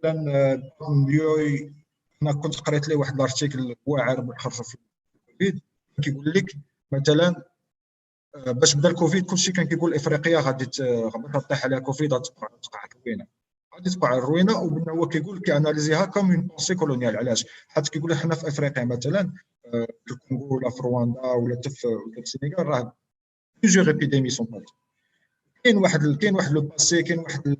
مثلا مليوي انا كنت قريت ليه واحد الارتيكل واعر بالخرصه في الكوفيد كيقول لك مثلا باش بدا الكوفيد كلشي كان كيقول افريقيا غادي تطيح عليها كوفيد غتبقى الروينه، غادي تبقى الروينه. وبنا هو كيقول كاناليزيها كوم اون بونسي كولونيال. علاش؟ حيت كيقول حنا في افريقيا مثلا في الكونغو ولا في رواندا ولا في السنغال راه بليزيور ايبيديمي سون بات. كاين واحد لو باسي، كاين واحد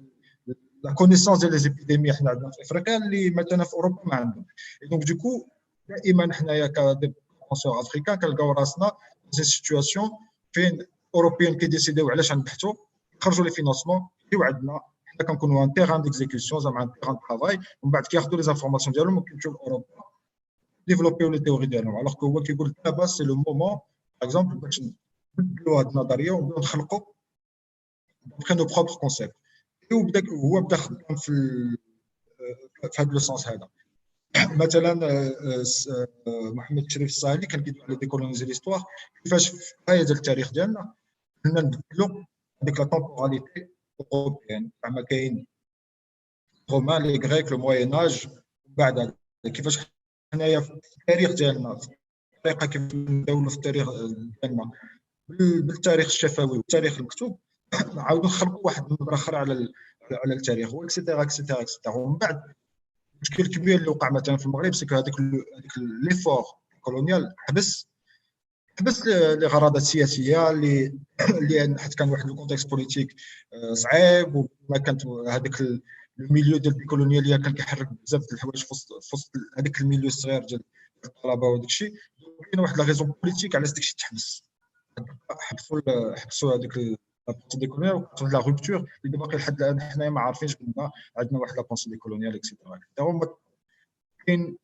لا كونيسونس ديال لي زيبيديمي حنا عندنا في افريقيا اللي مثلا في اوروبا ما عندهم. دونك دوكو دائما حنايا كدي بونسور افريكان كنلقاو راسنا في سيتوياسيون فين اوروبيين كيديسيديو علاش غنبحثوا، يخرجوا لي فينانسمون يجيو عندنا، حنا كنكونوا ان تيران ديكزيكسيون زعما ان تيران طرافاي، ومن بعد كياخذوا لي زانفورماسيون ديالهم وكيمشيو لاوروبا ديفلوبيو لي تيوري ديالهم. الوغ كو هو كيقول دابا سي لو مومون باغ اكزومبل باش نبدلوا هذه النظريه ونبداو نخلقوا دابخي نو بروبر كونسيبت. هو بدا خدام في هذا لو سونس هذا. مثلا محمد شريف الساهلي كان كيدوي على ديكولونيزي ليستوار، كيفاش في البدايه ديال التاريخ ديالنا كنا نبدلوا هذيك لا تمبوراليتي اوروبيان. زعما كاين رومان لي غريك لو موين اج، بعد كيفاش حنايا في التاريخ ديالنا في الطريقه كيف نداولوا في التاريخ ديالنا بالتاريخ الشفوي والتاريخ المكتوب، نعاودوا نخلقوا واحد النظره اخرى على التاريخ واكسيتيرا اكسيتيرا اكسيتيرا. ومن بعد المشكل الكبير اللي وقع مثلا في المغرب سكو هذاك ليفور كولونيال حبس لغرضات سياسيه اللي حيت كان واحد الكونتكست بوليتيك صعيب، وما كانت هذاك الميليو ديال الكولونياليه كان كيحرك بزاف د الحوايج في وسط هذاك الميليو الصغير ديال الطلبه وداك الشيء. كاين واحد لا ريزون بوليتيك علاش داك الشيء تحبس. حبسوا هذيك لا بونسي ديكولونيال، وقعت لا روبتور اللي باقي لحد الان حنايا ما عارفينش بان عندنا واحد لا بونسي ديكولونيال اكسيتيرا. هما كاين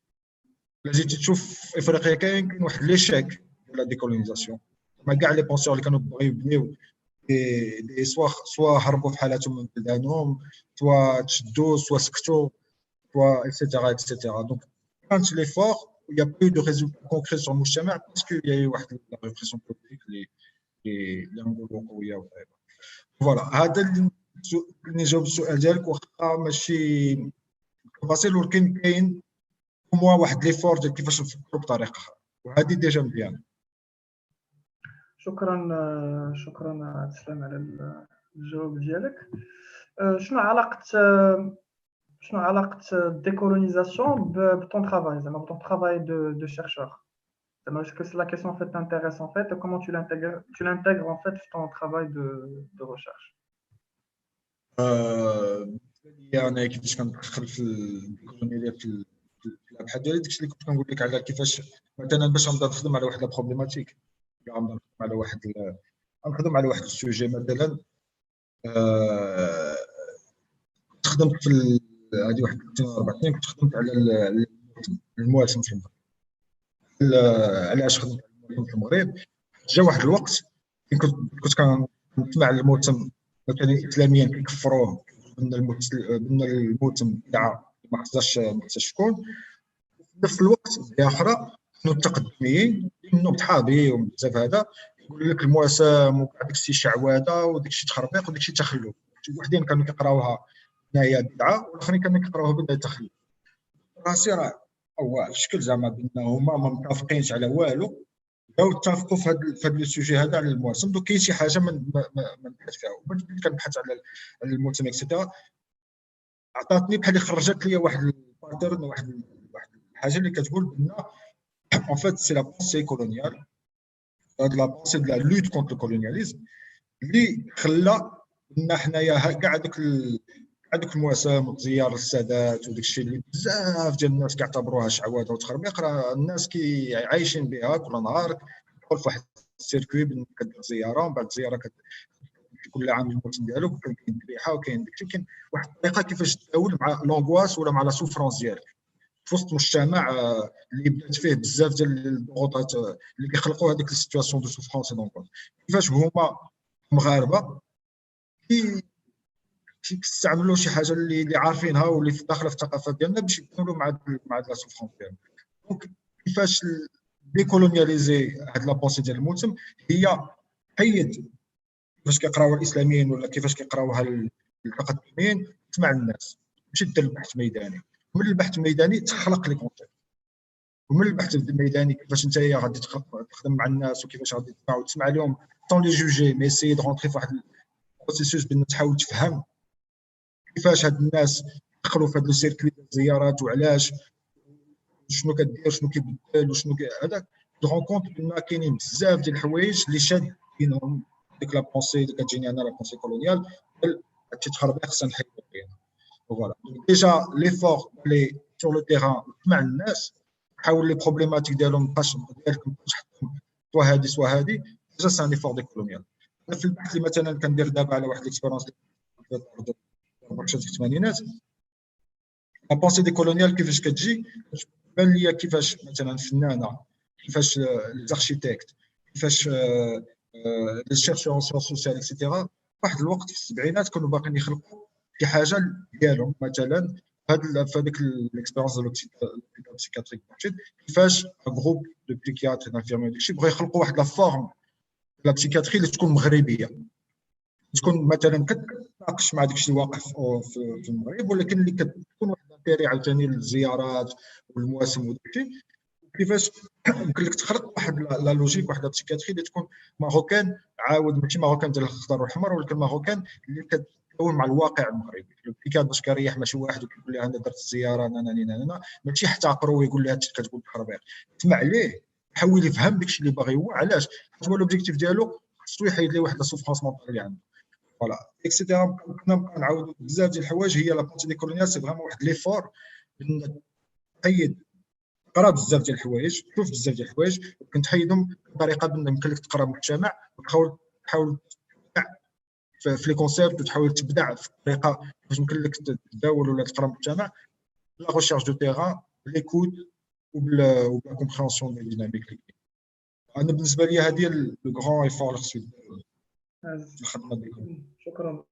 جيتي تشوف في افريقيا كاين واحد ليشيك ديال لا ديكولونيزاسيون. ما كاع لي بونسيور اللي كانوا بغيو يبنيو دي سوا هربوا في حالاتهم من بلدانهم، سوا تشدوا، سوا سكتوا، سوا اكسيتيرا اكسيتيرا. دونك كانت لي فور il y a pas eu de résultats concrets sur المجتمع parce qu'il y a eu واحد la répression politique اللي نقولوا قويه وصعيبه. فوالا هذا اللي نجاوب السؤال ديالك، واخا ماشي تفاصيل، ولكن كاين موا واحد لي فور ديال كيفاش نفكروا بطريقه اخرى، وهذه ديجا مزيانه. شكرا تسلم على الجواب ديالك. شنو علاقة الديكولونيزاسيون بطون travail, زعما بطون travail de chercheur. Est-ce que la question en fait t'intéresse en fait, comment tu l'intègres en fait dans ton travail de recherche? انا كيفاش كندخل في الديكولونياليه في الابحاث ديالي، داكشي اللي كنت كنقول لك على كيفاش مثلا باش نبدا نخدم على واحد البروبليماتيك، نخدم على واحد السوجي مثلا. خدمت في هذه واحد 4 سنين كنت خدمت على المواسم في المغرب. علاش خدمت على المواسم في المغرب؟ جا واحد الوقت كنت كنسمع الموسم مثلا اسلاميا كيكفروه بان الموسم بتاع ما خصهاش شكون. في نفس الوقت جهه اخرى كانوا التقدميين منهم بحابي وبزاف هذا يقول لك المواسم وكاع داكشي شعواده وداكشي تخربيق وداكشي تخلف. وحدين كانوا كيقراوها هي بدعه، والاخرين كانوا كيقراوها بان تخلف. راسي راه هو الشكل زعما بان هما ما متفقينش على والو، بداو اتفقوا في هذا السوجي هذا على المواسم. دونك كاين شي حاجه ما نبحث فيها، وبديت كنبحث على الموسم اكسيتيرا. عطاتني بحال اللي خرجت لي واحد الباترن، واحد الحاجه اللي كتقول بان en fait c'est la pensée coloniale, la pensée de la lutte contre le colonialisme اللي خلى ان حنايا كاع هذوك المواسم وزيار السادات وداك الشيء اللي بزاف ديال الناس كيعتبروها شعوذه وتخربيق، راه الناس عايشين بها كل نهار. كتدخل في واحد السيركوي كدير زياره، ومن بعد الزياره كل عام الموسم ديالو كاين ذبيحه وكاين داكشي. كاين واحد الطريقه كيفاش تتعامل مع لونغواس ولا مع لا سوفرونس ديالك في وسط مجتمع اللي بدات فيه بزاف ديال الضغوطات اللي كيخلقوا هذيك السيتواسيون دو سوفرونس اي لونغواس. كيفاش هما مغاربه كيستعملوا شي حاجه اللي عارفينها واللي داخله في الثقافه ديالنا باش يتعاملوا مع لا سوفرونس ديالنا. دونك كيفاش ديكولونياليزي هاد لا بونسي ديال الموسم هي حيد كيفاش كيقراوها الاسلاميين ولا كيفاش كيقراوها المتقدمين، تسمع الناس، ماشي دير البحث الميداني. من البحث الميداني تخلق لي كونتينت، ومن البحث الميداني كيفاش انت غادي تخدم مع الناس وكيفاش غادي تسمع لهم طون لي جوجي، مي سي دونطري في واحد البروسيسوس بان تحاول تفهم كيفاش هاد الناس دخلوا في هاد لو سيركوي ديال الزيارات وعلاش، شنو كدير، شنو كيبدل، وشنو هذاك. ترون كونت بان كاينين بزاف ديال الحوايج اللي شادينهم ديك لا بونسي اللي كتجيني انا لا بونسي كولونيال هادشي تخربيق خصنا نحيدو فيه. فوالا ديجا لي فور لي سور لو تيران مع الناس، حاول لي بروبليماتيك ديالهم مابقاش تحطهم سوا هادي سوا هادي. ديجا سان لي فور دي كولونيال. في البحث اللي مثلا كندير دابا على واحد الاكسبيرونس في الثمانينات، لا بونسي دي كولونيال كيفاش كتجي بان ليا كيفاش مثلا فنانه، كيفاش لي زاركتيكت، كيفاش لي شيرشور سيونس سوسيال اكسيتيرا. واحد الوقت في السبعينات كانوا باقيين يخلقوا شي حاجه ديالهم. مثلا في هذيك الاكسبيرونس ديال البسيكاتريك كيفاش جروب دو بسيكياتري دانفيرمي داكشي بغا يخلقوا واحد لا فورم لا بسيكاتري اللي تكون مغربيه، تكون مثلا كتناقش مع داكشي اللي واقع في المغرب، ولكن اللي كتكون واحد الانتيري عاوتاني للزيارات والمواسم وداكشي. كيفاش يمكن لك تخلق واحد لا لوجيك، واحد لا بسيكاتري اللي تكون ماروكان، عاود ماشي ماروكان ديال الخضر والحمر، ولكن ماروكان اللي كتحاول مع الواقع المغربي. الابليكاد باش كيريح ماشي واحد وكيقول لي انا درت زياره انا ماشي حتى عقرو ويقول لي هادشي كتقول بخربيق، اسمع ليه، حاول يفهم داكشي اللي باغي هو علاش، حيت هو لوبجيكتيف ديالو خصو يحيد ليه واحد لا سوفرونس مونطال اللي عنده فوالا اكسيتيرا. كنا نبقى نعاودوا بزاف ديال الحوايج. هي لا بونتي دي كولونيال سي فريمون واحد ليفور بان تحيد، تقرا بزاف ديال الحوايج، تشوف بزاف ديال الحوايج، كنت تحيدهم بطريقه بان يمكن لك تقرا مجتمع وتحاول في لي كونسيبت وتحاول تبدع في الطريقه باش يمكن لك تداول ولا تقرا مجتمع. لا ريشيرش دو تيران، ليكوت وبلا كومبريهنسيون ديال الديناميك. انا بالنسبه لي هذه لو غران ايفور اللي خصو يدير في الخدمه ديالو. شكرا.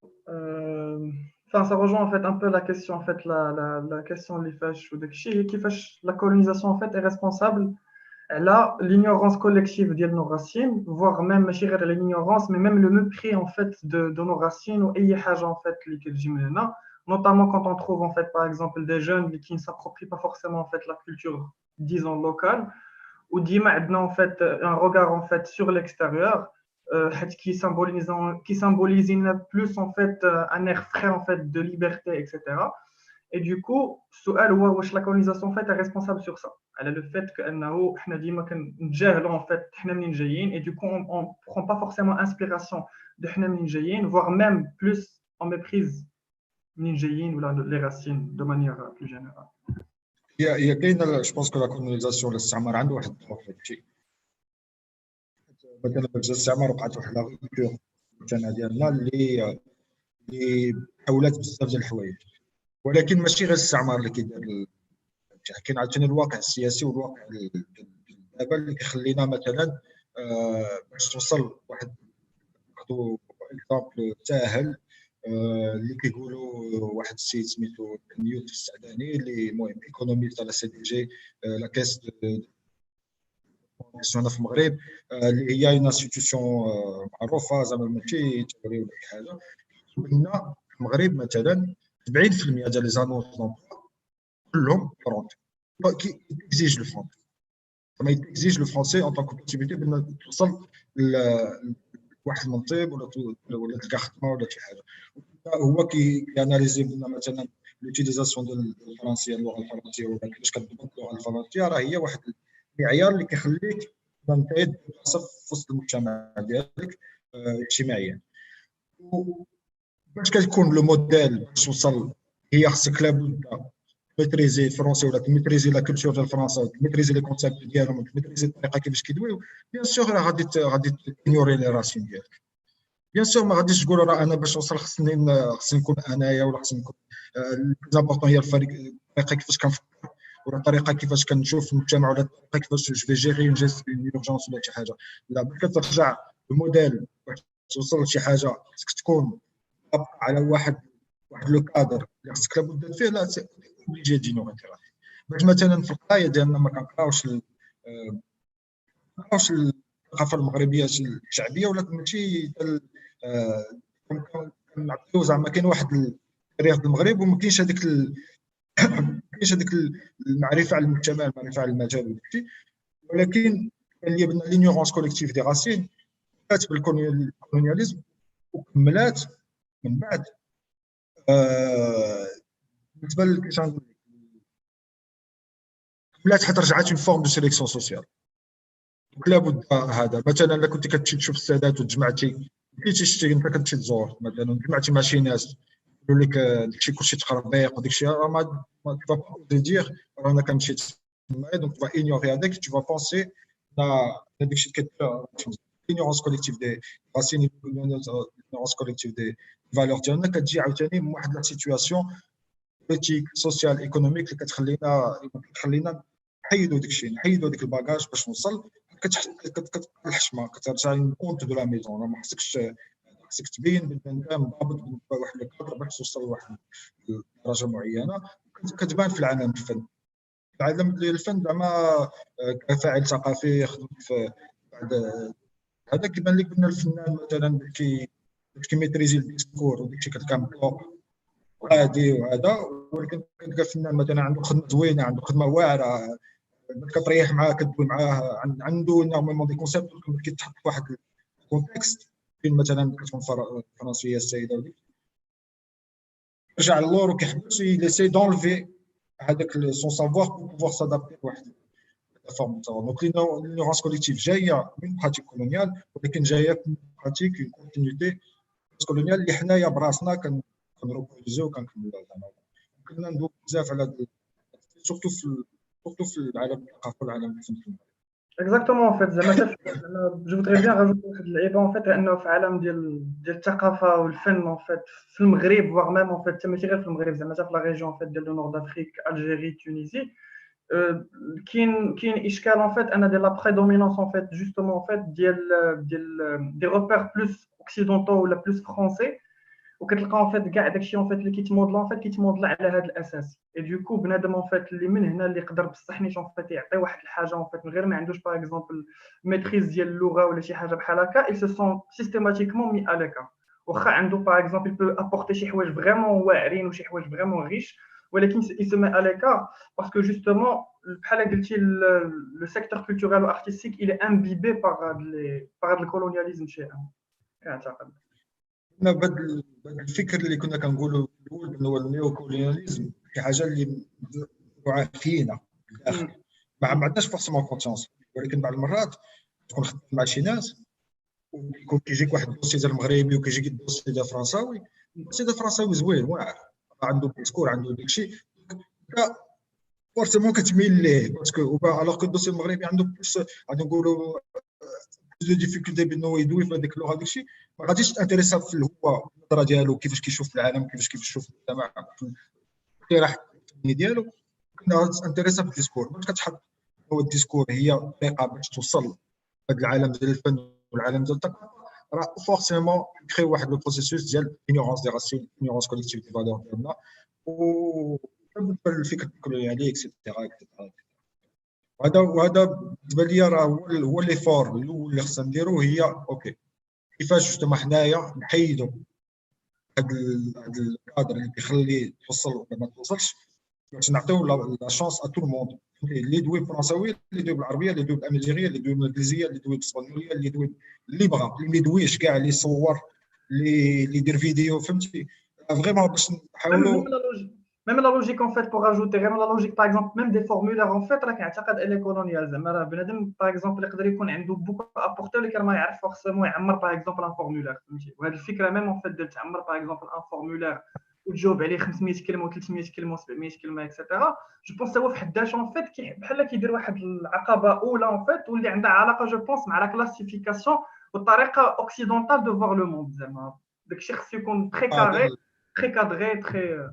Enfin, ça rejoint en fait un peu la question, en fait, la question اللي فاش وداك الشيء كيفاش la colonisation en fait est responsable على l'ignorance collective ديال nos racines, voire même ماشي غير l'ignorance mais même le mépris en fait de nos racines ou اي حاجه en fait اللي كتجي من هنا, notamment quand on trouve en fait par exemple des jeunes qui ne s'approprient pas forcément en fait la culture disons locale, ou ديما عندنا en fait un regard en fait sur l'extérieur qui symbolise plus en fait un air frais en fait de liberté, etc. Et du coup, la colonisation en fait est responsable sur ça. Elle a le fait que nous en fait et du coup on prend pas forcément inspiration de voire même plus en méprise ou les racines de manière plus générale. هي كاينه جو بونس كو لا كولونيزاسيون الاستعمار عنده واحد الدور في هادشي. مثلا جا الاستعمار وقعت واحد لا رupture المجتمع ديالنا اللي حولات بزاف ديال الحوايج، ولكن ماشي غير الاستعمار اللي كيدير كاين عاوتاني الواقع السياسي والواقع دابا اللي كيخلينا مثلا باش توصل واحد ناخذ اكزامبل ساهل اللي كيقولوا واحد السيد سميتو نيوت السعداني اللي المهم ايكونوميست على سي دي جي لا كاس هنا في المغرب اللي هي اون انستيتيوشن معروفه زعما ماشي توري ولا شي حاجه. هنا في المغرب مثلا 70% ديال لي زانونس كلهم فرونسي كيكزيج لو فرونسي، زعما يكزيج لو فرونسي اون طونك بوسيبيليتي بان توصل لواحد المنصب ولا تلقى خدمه ولا شي حاجه. هو كياناليزي بان مثلا لوتيليزاسيون ديال الفرنسيه، اللغه الفرنسيه ولا كيفاش كتضبط اللغه الفرنسيه راه هي واحد المعيار اللي كيخليك تنتقد في وسط المجتمع ديالك اجتماعيا. باش كتكون لو موديل باش توصل هي خصك لابد ميتريزي الفرنسي ولا ميتريزي لا كولتور ديال فرنسا، ميتريزي لي كونسيبت ديالهم، ميتريزي الطريقه كيفاش كيدويو. بيان سور راه غادي تنيوري لي راسين ديالك. بيان سور ما غاديش تقول راه انا باش نوصل خصني نكون انايا ولا خصني نكون لابورطون هي الطريقه كيفاش كنفكر ولا الطريقه كيفاش كنشوف المجتمع ولا الطريقه كيفاش جو في جيري اون اورجونس ولا شي حاجه. لا باش كترجع الموديل باش توصل لشي حاجه خصك تكون على واحد لو كادر اللي خصك لابد فيه. لا اوبليجي تجي نوغيتيرا باش مثلا في القرايه ديالنا ما كنقراوش الثقافه المغربيه الشعبيه ولا ماشي كنعطيو زعما كاين واحد التاريخ المغرب وما كاينش هذيك المعرفه على المجتمع، المعرفه على المجال وداكشي. ولكن كان لي بان لينيورونس كوليكتيف دي راسين بدات بالكولونياليزم وكملات من بعد بالنسبه للكيشان كملات حتى رجعت اون فورم دو سيليكسيون سوسيال. لابد هذا مثلا الا كنت كتمشي تشوف السادات وتجمعتي مشيتي شتي انت كتمشي تزور مثلا جمعتي مع شي ناس يقولوا لك داكشي كلشي تخربيق وداكشي راه ما دير رانا كنمشي تما دونك تبغى انيوري هذاك تو فا بونسي داكشي كدير لينيورونس كوليكتيف دي راسين لينيورونس كوليكتيف دي فالور ديالنا كتجي عاوتاني من واحد لا سيتوياسيون بوليتيك سوسيال ايكونوميك اللي كتخلينا نحيدوا داكشي، نحيدوا ديك الباكاج باش نوصل كتبقى الحشمه كترجع كونت دو لا ميزون. راه ما خصك تبين بان انت منضبط بواحد الكادر باش توصل لواحد درجه معينه كتبان في العالم الفن. العالم ديال الفن زعما كفاعل ثقافي يخدم في بعد هذا كيبان لك بان الفنان مثلا كيميتريزي الديسكور وداكشي كتلقى عادي وهذا، ولكن كتلقى الفنان مثلا عنده خدمه زوينه، عنده خدمه واعره كتريح معاه كدوي معاه، عنده نورمالمون دي كونسيبت كيتحط في واحد الكونتكست فين مثلا كتكون الفرنسيه السيده وديك رجع للور وكيحبس يليسي دونلفي هذاك سون سافوار بور بوفوار سادابتي لواحد لا فورم تاعو. دونك لينيغونس كوليكتيف جايه من براتيك كولونيال ولكن جايه من براتيك اون كونتينيتي كولونيال اللي حنايا براسنا كنروبوزيو كنكملوها زعما. كنا ندوي بزاف على هاد سورتو في العالم الثقافه والعالم الفن. اكزاكتومون ان فيت زعما جو فودري بيان راجوتي واحد اللعيبه ان فيت انه في عالم ديال الثقافه والفن ان فيت في المغرب واغ ميم ان فيت ماشي غير في المغرب زعما حتى في لا ريجيون ان فيت ديال لو نور دافريك الجيري تونيزي كاين اشكال ان فيت ان دي لا بريدومينونس ان فيت جوستومون ان فيت ديال دي روبير بلوس اوكسيدونتو ولا بلوس فرونسي وكتلقى ان فيت كاع داكشي ان فيت اللي كيتمودلا ان فيت كيتمودلا على هذا الاساس اي دوكو بنادم ان فيت اللي من هنا اللي يقدر بصح نيت ان فيت يعطي واحد الحاجه ان فيت من غير ما عندوش باغ اكزومبل ميتريز ديال اللغه ولا شي حاجه بحال هكا اي سو سون سيستيماتيكمون مي اليكا واخا عنده باغ اكزومبل بو ابورتي شي حوايج فريمون واعرين وشي حوايج فريمون ريش ولكن يسمى اليكا باسكو جوستومون بحال قلتي لو سيكتور كولتورال وارتستيك الى امبيبي باغ هاد الكولونياليزم شيئا كنعتقد. بهذا الفكر اللي كنا كنقولوا في الاول بانه هو النيو كولونياليزم شي حاجه اللي مزروعه فينا بالداخل ما عندناش فورسيمون كونسيونس ولكن بعض المرات تكون خدام مع شي ناس ويكون كيجيك واحد الدوسي ديال المغربي وكيجيك الدوسي ديال الفرنساوي. الدوسي ديال الفرنساوي زوين واعر عنده ديسكور عنده داكشي فورسيمون كتميل ليه باسكو الوغ كو الدوسي المغربي عنده بلوس غادي نقولوا دو ديفيكولتي بانه يدوي في هذيك اللغه داكشي ما غاديش تانتريسا في هو النظره ديالو كيفاش كيشوف العالم كيفاش كيشوف المجتمع اللي راح ديالو كنا انتريسا في الديسكور باش كتحط هو الديسكور هي طريقه باش توصل هذا العالم ديال الفن والعالم ديال الثقافه راه فورسيمون كري واحد لو بروسيسوس ديال انيغونس دي راسين انيغونس كوليكتيف دي فالور ديالنا و الفكر الكولونيالي اكسيتيرا وهذا بالنسبه لي راه هو لي فور الاول اللي خصنا نديرو هي اوكي كيفاش جوستومون حنايا نحيدوا هذا الكادر اللي كيخلي توصل ولا ما توصلش باش نعطيو لا شونس ا تو الموند اللي يدوي بالفرنساويه اللي يدوي بالعربيه اللي يدوي بالامازيغيه اللي يدوي بالانجليزيه اللي يدوي بالاسبانيوليه اللي يدوي اللي بغى اللي ما يدويش كاع اللي يصور اللي يدير فيديو فهمتي فريمون باش نحاولوا Même la logique en fait pour ajouter vraiment la logique par exemple même des formulaires en fait راه كنعتقد elle est coloniale زعما راه بنادم par exemple يقدر يكون عنده بوكو ابورتي ولكن ما يعرف فورسيمون يعمر par exemple ان فورمولير فهمتي وهذه الفكره ميم en fait ديال تعمر par exemple ان فورمولير وتجاوب عليه 500 كلمه و300 كلمه و700 كلمه اكسيتيرا جو بونس هو في حد ذاته en fait بحال كيدير واحد العقبه اولى en fait واللي عندها علاقه جو بونس مع لا كلاسيفيكاسيون والطريقه اوكسيدونتال دو فوار لو موند زعما داكشي خصو يكون تري كاري تري كادري تري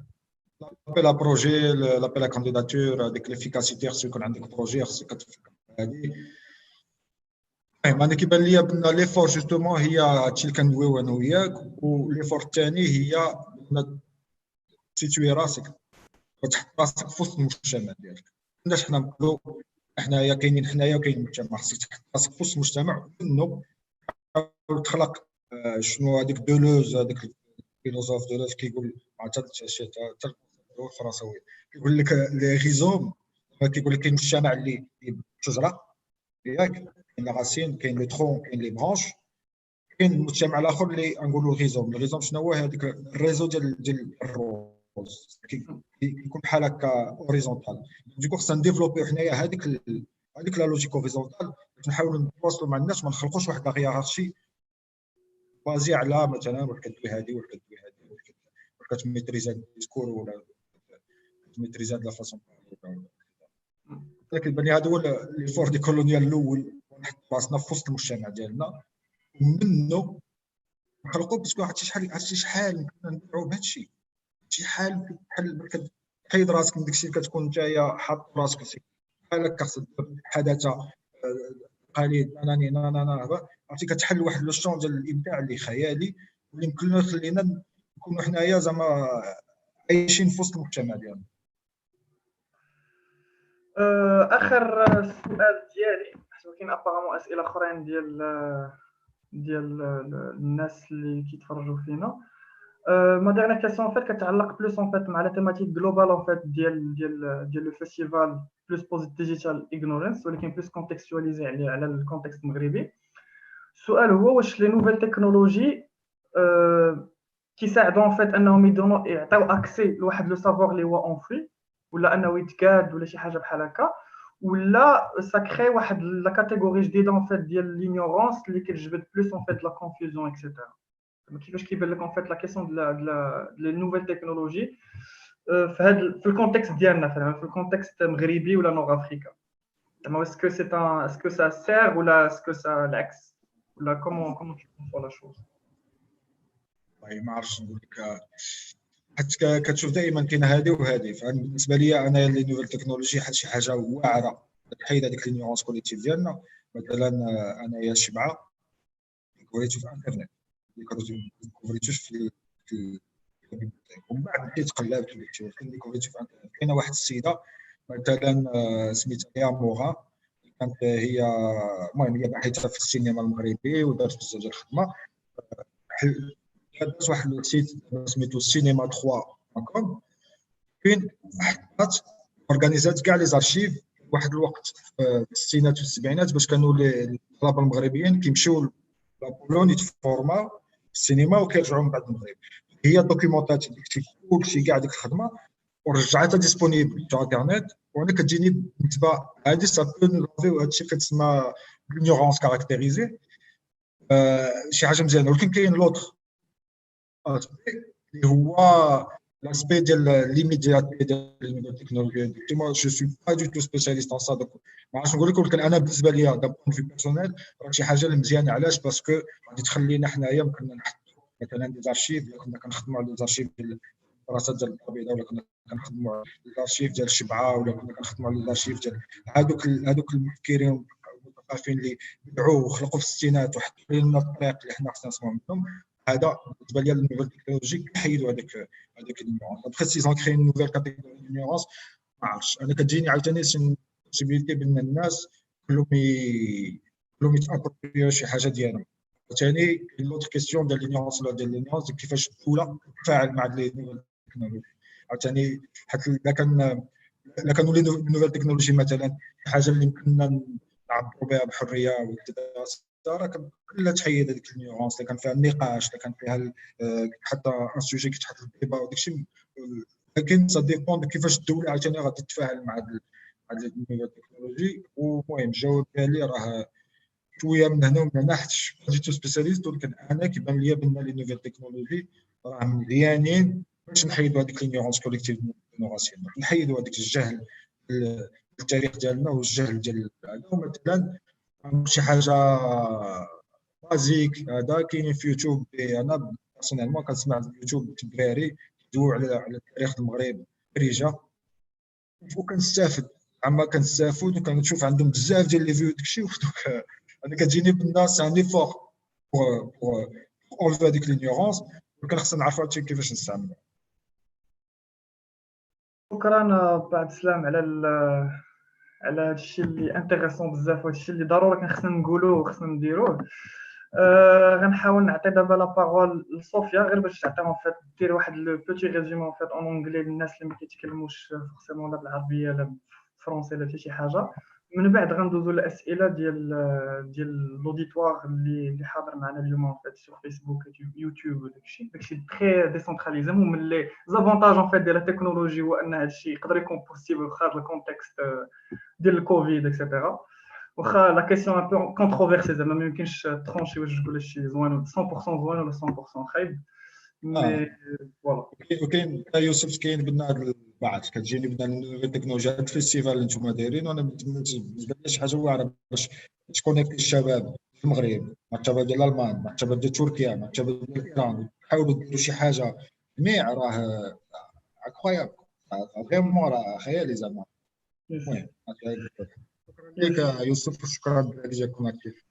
لابيل ا بروجي لابيل ا كانديداتور هذيك ليفيكاسيتي خصو يكون عندك بروجي خصك كتفكر هذه. المهم انا كيبان لي بان لي فور جوستومون هي هادشي اللي كندويو انا وياك ولي فور الثاني هي تسيتوي راسك وتحط راسك في وسط المجتمع ديالك. علاش حنا نقولوا حنايا كاينين حنايا وكاين المجتمع خصك تحط راسك في وسط المجتمع منه تخلق شنو هذيك دولوز هذاك الفيلوزوف دولوز كيقول حتى الفرنساوي كيقول لك لي ريزوم كيقول لك كاين مجتمع اللي شجره ياك كاين لا راسين كاين لو ترون كاين لي برانش كاين المجتمع الاخر اللي نقولوا ريزوم. الريزوم شنو هو هذيك الريزو ديال الروز كيكون بحال هكا اوريزونتال ديكو خصنا نديفلوبيو حنايا هذيك لا لوجيك اوريزونتال باش نحاولوا نتواصلوا مع الناس ما نخلقوش واحد لا هيرارشي بازي على مثلا واحد كدوي هذه واحد كدوي هذه واحد كتميتريزا الديسكور ولا كتميتريزا لا فاصون. لكن بني هذا هو لي فور دي كولونيال الاول نحط راسنا في وسط المجتمع ديالنا ومنه نخلقوا باسكو عرفتي شحال ندعوا بهذا الشيء شي حال بحال كتحيد راسك من داك الشيء كتكون نتايا حاط راسك بحال هكا خصك حداثه قليل انا عرفتي كتحل واحد لو شون ديال الابداع اللي خيالي واللي يمكن لنا خلينا نكونوا حنايا زعما عايشين في وسط المجتمع ديالنا. اخر سؤال ديالي حيت كاين ابارامون اسئله اخرين ديال الناس اللي كيتفرجوا فينا. ما ديرنا كاسيون فات كتعلق بلوس ان فات مع لا تيماتيك جلوبال ان فات ديال لو فيستيفال بلوس ديجيتال اغنورنس ولكن بلوس كونتكستواليزي على الكونتكست المغربي. السؤال هو واش لي نوفيل تكنولوجي كيساعدوا ان فيت انهم يعطيو اكسي لواحد لو سافوار اللي هو اونفي ولا انه يتكاد ولا شي حاجه بحال هكا ولا سا كري واحد لا كاتيجوري جديده ان فيت ديال لينيورونس اللي كتجبد بلوس ان فيت لا كونفوزيون اكسيتيرا. كيفاش كيبان لك ان فيت لا كيسيون ديال لي نوفيل تكنولوجي في الكونتكست ديالنا في الكونتكست مغربي ولا نور افريكا زعما اسكو سي ان اسكو سا سير ولا اسكو سا العكس ولا كومون تشوفوا لا شوز. والله ما عرفتش نقول لك، حيت كتشوف دائما كاين هذه وهذه. فبالنسبه لي انا لي نوفيل تكنولوجي حتى شي حاجه واعره تحيد هذيك لينيورونس كوليكتيف ديالنا. مثلا انايا شبعه كوريتو في الانترنت، كوريتوش في ومن بعد بديت قلبت ولكن كوريتو في الانترنت. كاينه واحد السيده مثلا سميتها ليا مورا، كانت هي المهم هي باحثه في السينما المغربي ودارت بزاف ديال الخدمه. دارت واحد السيت سميتو سينما 3.com، فين حطات اورغانيزات كاع لي زارشيف. واحد الوقت في الستينات والسبعينات باش كانوا الطلبه المغربيين كيمشيو لابولون يتفورماو في السينما وكيرجعوا من بعد المغرب. هي دوكيومونتات كلشي كاع ديك الخدمه ورجعتها ديسپونيبل في انترنت. وانا كتجيني نتبع هذه سابون لافي، هادشي كتسمى لينيورونس كاركتيريزي، شي حاجه مزيانه. ولكن كاين لوطخ اللي هو لاسبي ديال ليميدياتي ديال التكنولوجيا. moi je suis pas du tout spécialiste en ça، donc ما عرفتش نقول لك. ولكن انا بالنسبه ليا دابا بوين في بيرسونيل راه شي حاجه اللي مزيانه. علاش؟ باسكو غادي تخلينا حنايا كنا نحطوا مثلا دي زارشيف، ولا كنا كنخدموا على دي زارشيف ديال الدراسات ديال الطبيعه، ولا كنا كنخدموا على دي زارشيف ديال الشبعه، ولا كنا كنخدموا على دي زارشيف ديال هذوك المفكرين المثقفين اللي بدعوا وخلقوا في الستينات وحطوا لنا الطريق اللي حنا خصنا نسمعوا منهم. هذا بالنسبه لي النوفيل تكنولوجي كيحيدوا هذاك النيورونس. ابخي سيزون كري نوفيل كاتيجوري نيورونس ما عرفتش انا. كتجيني عاوتاني سي بوسيبيليتي بان الناس كلهم يتابروبريو شي حاجه ديالهم. ثاني لوطر كيسيون ديال لينيورونس ولا ديال لينيورونس كيفاش الدوله تتفاعل مع لي نوفيل تكنولوجي. عاوتاني حيت الا كانوا لي نوفيل تكنولوجي مثلا حاجه اللي يمكننا نعبروا بها بحريه والدراسه، راه كلها تحيد هذيك النيورونس اللي كان فيها النقاش، اللي كان فيها حتى ان سوجي كيتحط الديبا وداك الشيء. لكن سا ديبون كيفاش الدوله عاوتاني غادي تتفاعل مع هذه التكنولوجي. ومهم الجواب ديالي راه شويه من هنا ومن هنا، حيت جيتو سبيسياليست. ولكن انا كيبان لي بان لي نوفيل تكنولوجي راه مزيانين باش نحيدوا هذيك لينيورونس كوليكتيف نوراسيون، نحيدوا هذاك الجهل التاريخ ديالنا والجهل ديال هذا. ومثلا شي حاجه بازيك هذا كاين في يوتيوب. انا بيرسونيلمون كنسمع في يوتيوب الدراري يدويو على تاريخ المغرب ريجا، وكنستافد عما كنستافد وكنشوف عندهم بزاف ديال لي فيو داكشي. ودوك انا كتجيني بالناس عندي فوق بور اونلفي هذيك لينيورونس، ولكن خصنا نعرفوا هادشي كيفاش نستعملوا. شكرا بعد السلام على هادشي اللي انتريسون بزاف وهادشي اللي ضروري كان خصنا نقولوه وخصنا نديروه. غنحاول نعطي دابا لا بارول لصوفيا غير باش تعطيهم فات دير واحد لو بوتي ريزومي فات اون اونغلي للناس اللي ما كيتكلموش فورسيمون لا بالعربيه لا بالفرنسي لا حتى شي حاجه. من بعد غندوزو للاسئله ديال لوديتوار اللي حاضر معنا اليوم فات سور فيسبوك يوتيوب داكشي تري ديسونتراليزي. من لي زافونتاج فات ديال التكنولوجي هو ان هادشي يقدر يكون بوسيبل خارج الكونتكست ديال الكوفيد اكسيتيرا. واخا لا كيسيون ان بو كونتروفيرسي زعما ما يمكنش ترونشي واش تقول شي زوين 100% زوين ولا 100% خايب. مي فوالا. وكاين يوسف كاين بنا هذا البعض كتجيني بنا التكنولوجيا هذا الفيستيفال اللي نتوما دايرين. وانا بالنسبه لي شي حاجه واعره باش تكونيكتي الشباب في المغرب مع الشباب ديال المان مع الشباب ديال تركيا مع الشباب ديال ايران، تحاولوا ديروا شي حاجه جميع. راه انكرويابل فريمون، راه خيالي زعما. المهم ليك يوسف، شكرا بزاف ديال كوناكتيف.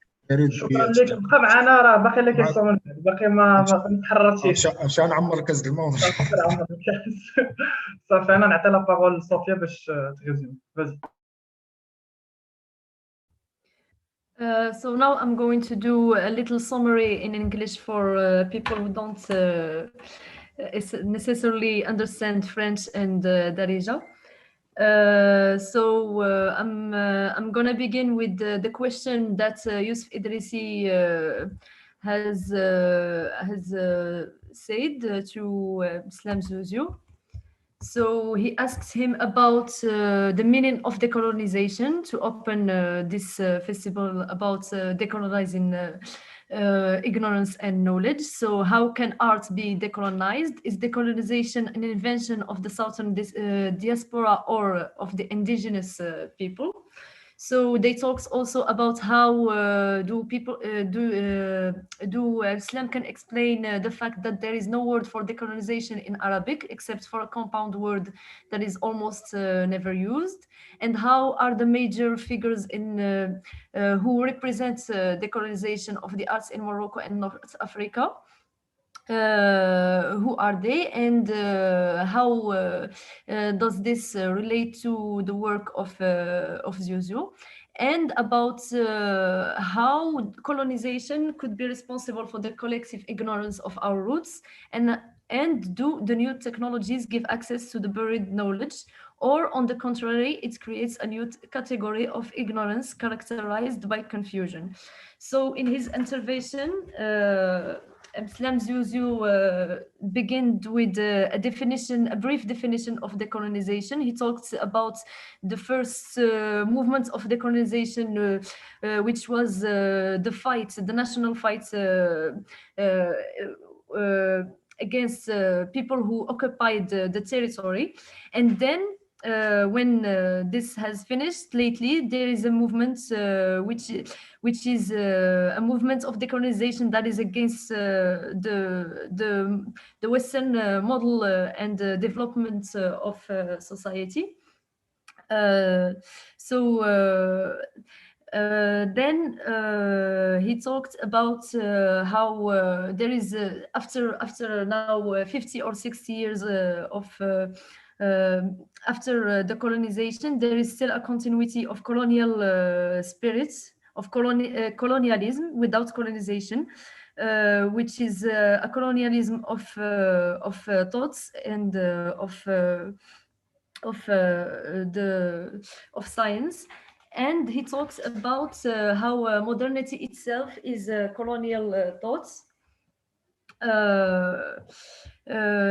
شكرا لك. بقى معنا راه باقي لك كيسيون باقي ما تحررتيش. مشى نعمر كاس الماء. صافي انا نعطي لا بارول لصوفيا باش تغزم. فازي. So now I'm going to do a little summary in English for people who don't necessarily understand French and Darija. I'm gonna begin with the question that Youssef Idrissi has said to Islam Zuziu. So he asked him about the meaning of decolonization to open this festival about decolonizing ignorance and knowledge. So how can art be decolonized? Is decolonization an invention of the Southern diaspora or of the indigenous people? So they talks also about how do Islam can explain the fact that there is no word for decolonization in Arabic except for a compound word that is almost never used, and how are the major figures in who represent decolonization of the arts in Morocco and North Africa. Who are they, and how does this relate to the work of Zuziu, and about how colonization could be responsible for the collective ignorance of our roots, and do the new technologies give access to the buried knowledge, or on the contrary, it creates a new category of ignorance characterized by confusion. So in his intervention, Islam Zuziu began with a brief definition of decolonization. He talked about the first movement of decolonization, which was the national fight against people who occupied the territory. And then when this has finished lately, there is a movement which is a movement of decolonization that is against the Western model and development of society. Then he talked about how there is after now 50 or 60 years after the colonization, there is still a continuity of colonial spirits, of colonialism without colonization, which is a colonialism of thoughts and of science. And he talks about how modernity itself is colonial thoughts.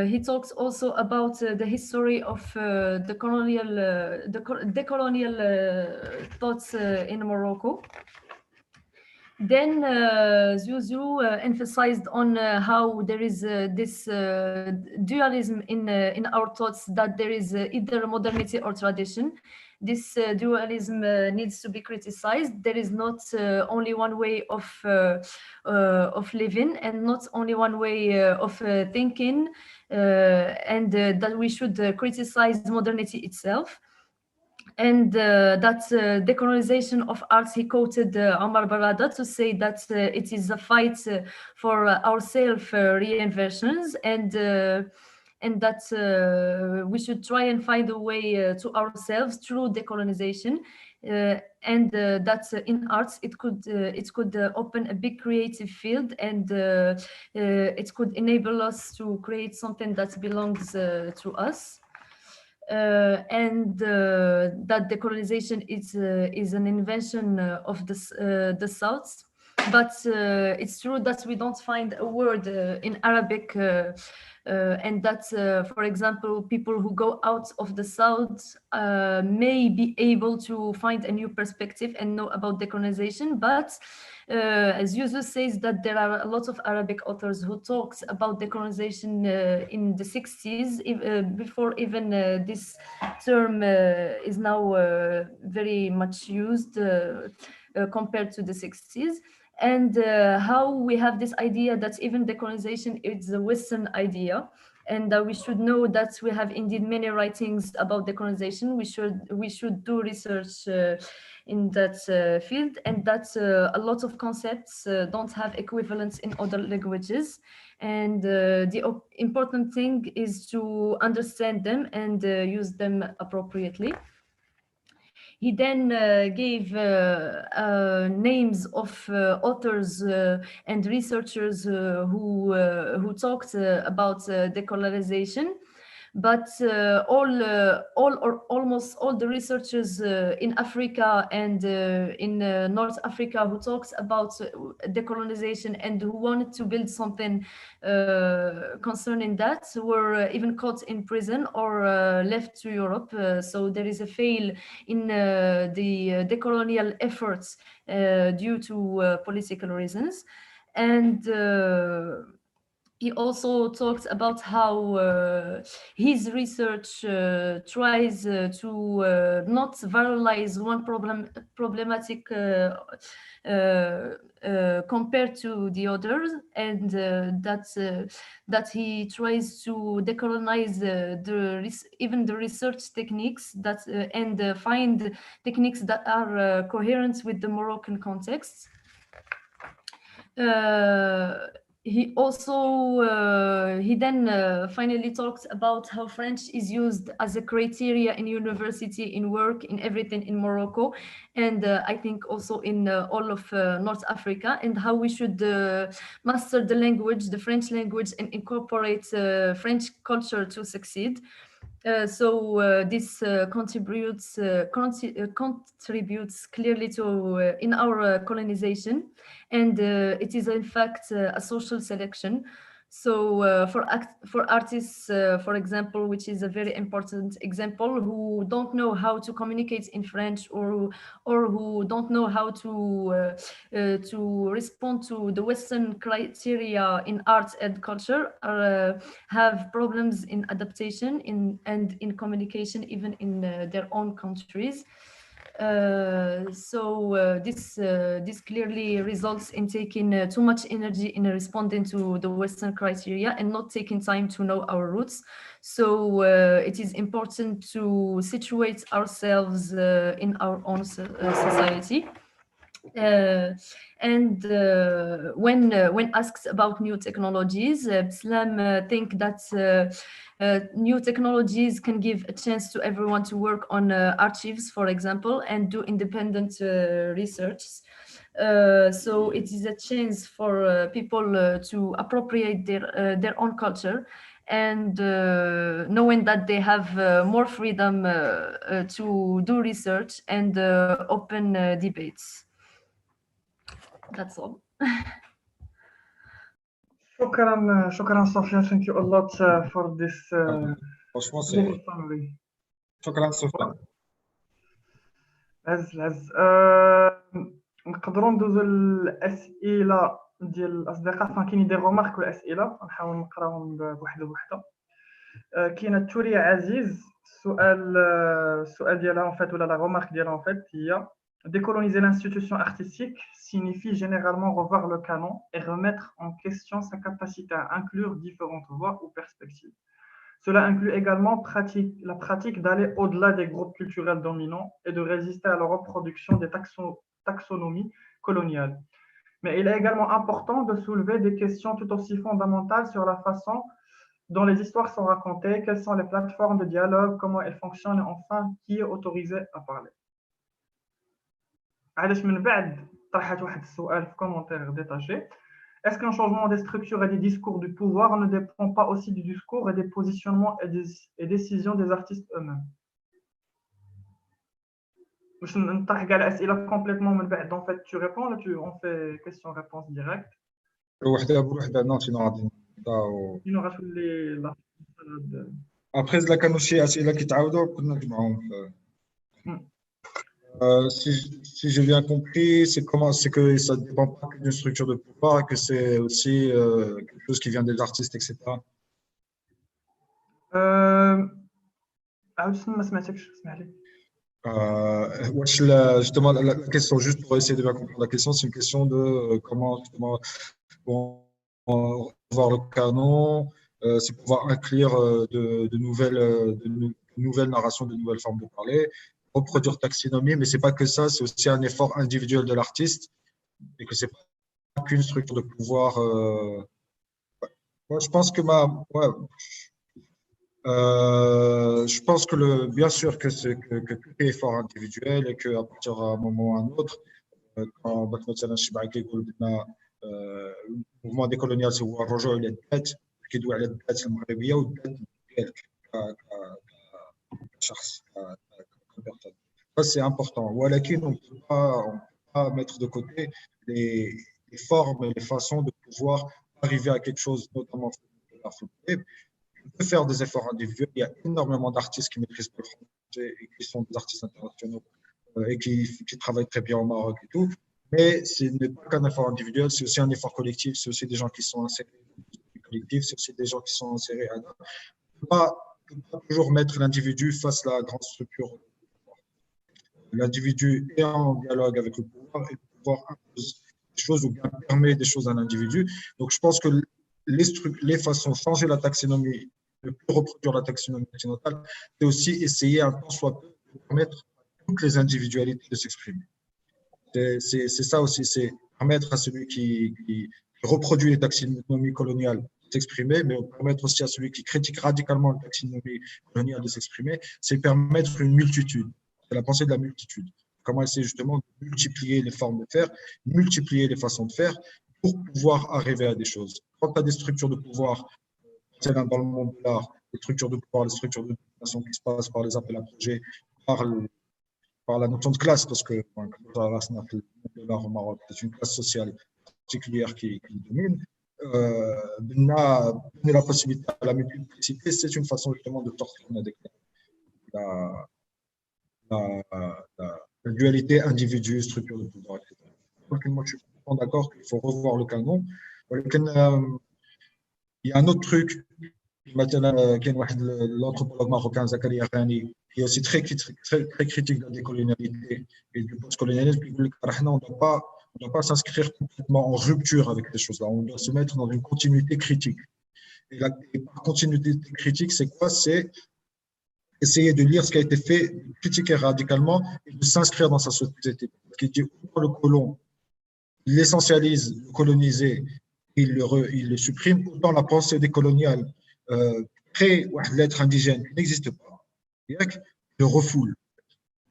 He talks also about the history of the decolonial thoughts in Morocco. Then Zuziu emphasized on how there is this dualism in our thoughts, that there is either modernity or tradition. This dualism needs to be criticized. There is not only one way of living, and not only one way of thinking, and that we should criticize modernity itself. And that decolonization of arts, he quoted Omar Barada to say that it is a fight for our self-reinventions, and that we should try and find a way to ourselves through decolonization, and that in arts it could open a big creative field, and it could enable us to create something that belongs to us. And that decolonization is an invention of the South, but it's true that we don't find a word in Arabic, and that, for example, people who go out of the South may be able to find a new perspective and know about decolonization, but as Yusuf says, that there are a lot of Arabic authors who talked about decolonization in the 60s, before even this term is now very much used compared to the 60s. And how we have this idea that even decolonization is a Western idea, and we should know that we have indeed many writings about decolonization. We should do research in that field, and that a lot of concepts don't have equivalents in other languages. And the important thing is to understand them and use them appropriately. He then gave names of authors and researchers who talked about decolonization. but almost all the researchers in Africa and in North Africa who talks about decolonization and who wanted to build something concerning that were even caught in prison or left to Europe. So there is a fail in the decolonial efforts due to political reasons. And he also talks about how his research tries to not viralize one problematic compared to the others, and that he tries to decolonize even the research techniques that and find techniques that are coherent with the Moroccan context. He also he then finally talks about how French is used as a criteria in university, in work, in everything in Morocco, and I think also in all of North Africa, and how we should master the language, the French language, and incorporate French culture to succeed. So this contributes clearly to in our colonization, and it is in fact a social selection. So for artists, for example, which is a very important example, who don't know how to communicate in French, or who don't know how to respond to the Western criteria in art and culture, have problems in adaptation and in communication, even in their own countries. So this clearly results in taking too much energy in responding to the Western criteria and not taking time to know our roots. So it is important to situate ourselves in our own society. And when asked about new technologies, Bslam think that new technologies can give a chance to everyone to work on archives, for example, and do independent research. So it is a chance for people to appropriate their own culture, and knowing that they have more freedom to do research and open debates. That's all. شكرا Sophia. Thank you a lot for this Franchement, c'est. summary. شكرا سفيان. لز نقدروا ندوزو الاسئله ديال الاصدقاء. كاينين دي رومارك والاسئله نحاول نقراهم بوحده بوحده. كاينه توريا عزيز، السؤال ديالها en fait ولا la remarque ديالها en fait هي: décoloniser l'institution artistique signifie généralement revoir le canon et remettre en question sa capacité à inclure différentes voix ou perspectives. Cela inclut également la pratique d'aller au-delà des groupes culturels dominants et de résister à la reproduction des taxonomies coloniales. Mais il est également important de soulever des questions tout aussi fondamentales sur la façon dont les histoires sont racontées, quelles sont les plateformes de dialogue, comment elles fonctionnent, et enfin, qui est autorisé à parler. عادش من بعد طرحت واحد السؤال في كومونتير ديتاشي: est-ce qu'un changement des structures et des discours du pouvoir ne dépend pas aussi du discours et des positionnements et décisions des artistes eux-mêmes? باش نطرح كاع الاسئله كومبليتمون من بعد en fait tu réponds là, on fait question réponse direct وحده بوحده non sinon غادي نبداو sinon غتولي لا. ابري الا كانوا شي اسئله كيتعاودوا كنا نجمعهم في si j'ai bien compris, c'est que ça ne dépend pas que d'une structure de pouvoir, et que c'est aussi quelque chose qui vient des artistes, etc. ما سمعتكش، اسمح لي. Justement, la question, juste pour essayer de bien comprendre la question, c'est une question de comment justement voir le canon, c'est pouvoir inclure de nouvelles narrations, de nouvelles formes de parler, reproduire taxonomie, mais c'est pas que ça, c'est aussi un effort individuel de l'artiste et que c'est pas qu'une structure de pouvoir. Moi, je pense que je pense que bien sûr que tout est effort individuel et qu'à partir d'un moment ou un autre, quand le mouvement décolonial c'est هو الرجوع إلى الذات، كيدوي على الذات المغربية والذات ديالك كشخص كبيرسون. Ça, c'est important. ولكن on peut pas mettre de côté les formes et les façons de pouvoir arriver à quelque chose, notamment sur le web. On peut faire des efforts individuels. Il y a énormément d'artistes qui maîtrisent le français et qui sont des artistes internationaux et qui travaillent très bien au Maroc et tout. Mais ce n'est pas qu'un effort individuel, c'est aussi un effort collectif. C'est aussi des gens qui sont insérés dans le collectif, c'est aussi des gens qui sont insérés à d'autres. On ne peut pas toujours mettre l'individu face à la grande structure. L'individu est en dialogue avec le pouvoir et le pouvoir impose des choses ou bien permet des choses à l'individu. Donc, je pense que les façons de changer la taxonomie, de plus reproduire la taxonomie occidentale, c'est aussi essayer un temps soit peu de permettre à toutes les individualités de s'exprimer. C'est ça aussi, c'est permettre à celui qui reproduit les taxonomies coloniales de s'exprimer, mais permettre aussi à celui qui critique radicalement la taxonomie coloniale de s'exprimer, c'est permettre une multitude. C'est la pensée de la multitude. Comment essayer justement de multiplier les formes de faire, multiplier les façons de faire pour pouvoir arriver à des choses. Quand tu as des structures de pouvoir, dans le monde de l'art, les structures de pouvoir, les structures de domination qui se passent par les appels à projets, par la notion de classe, parce que l'art au Maroc, c'est une classe sociale particulière qui domine. Donner la possibilité à la multiplicité, c'est une façon justement de sortir la dualité individu, structure de pouvoir, etc. Donc, moi, je suis complètement d'accord qu'il faut revoir le canon. Il y a un autre truc, l'anthropologue marocain Zakaria Rani, qui est aussi très critique de la décolonialité et du post-colonialisme, qui dit qu'on ne doit pas s'inscrire complètement en rupture avec ces choses-là. On doit se mettre dans une continuité critique. Et la continuité critique, c'est quoi? C'est essayer de lire ce qui a été fait, de critiquer radicalement et de s'inscrire dans sa société. Parce qu'il dit autant le colon, il essentialise le colonisé, il le supprime, autant la pensée décoloniale crée l'être indigène qui n'existe pas, le refoule.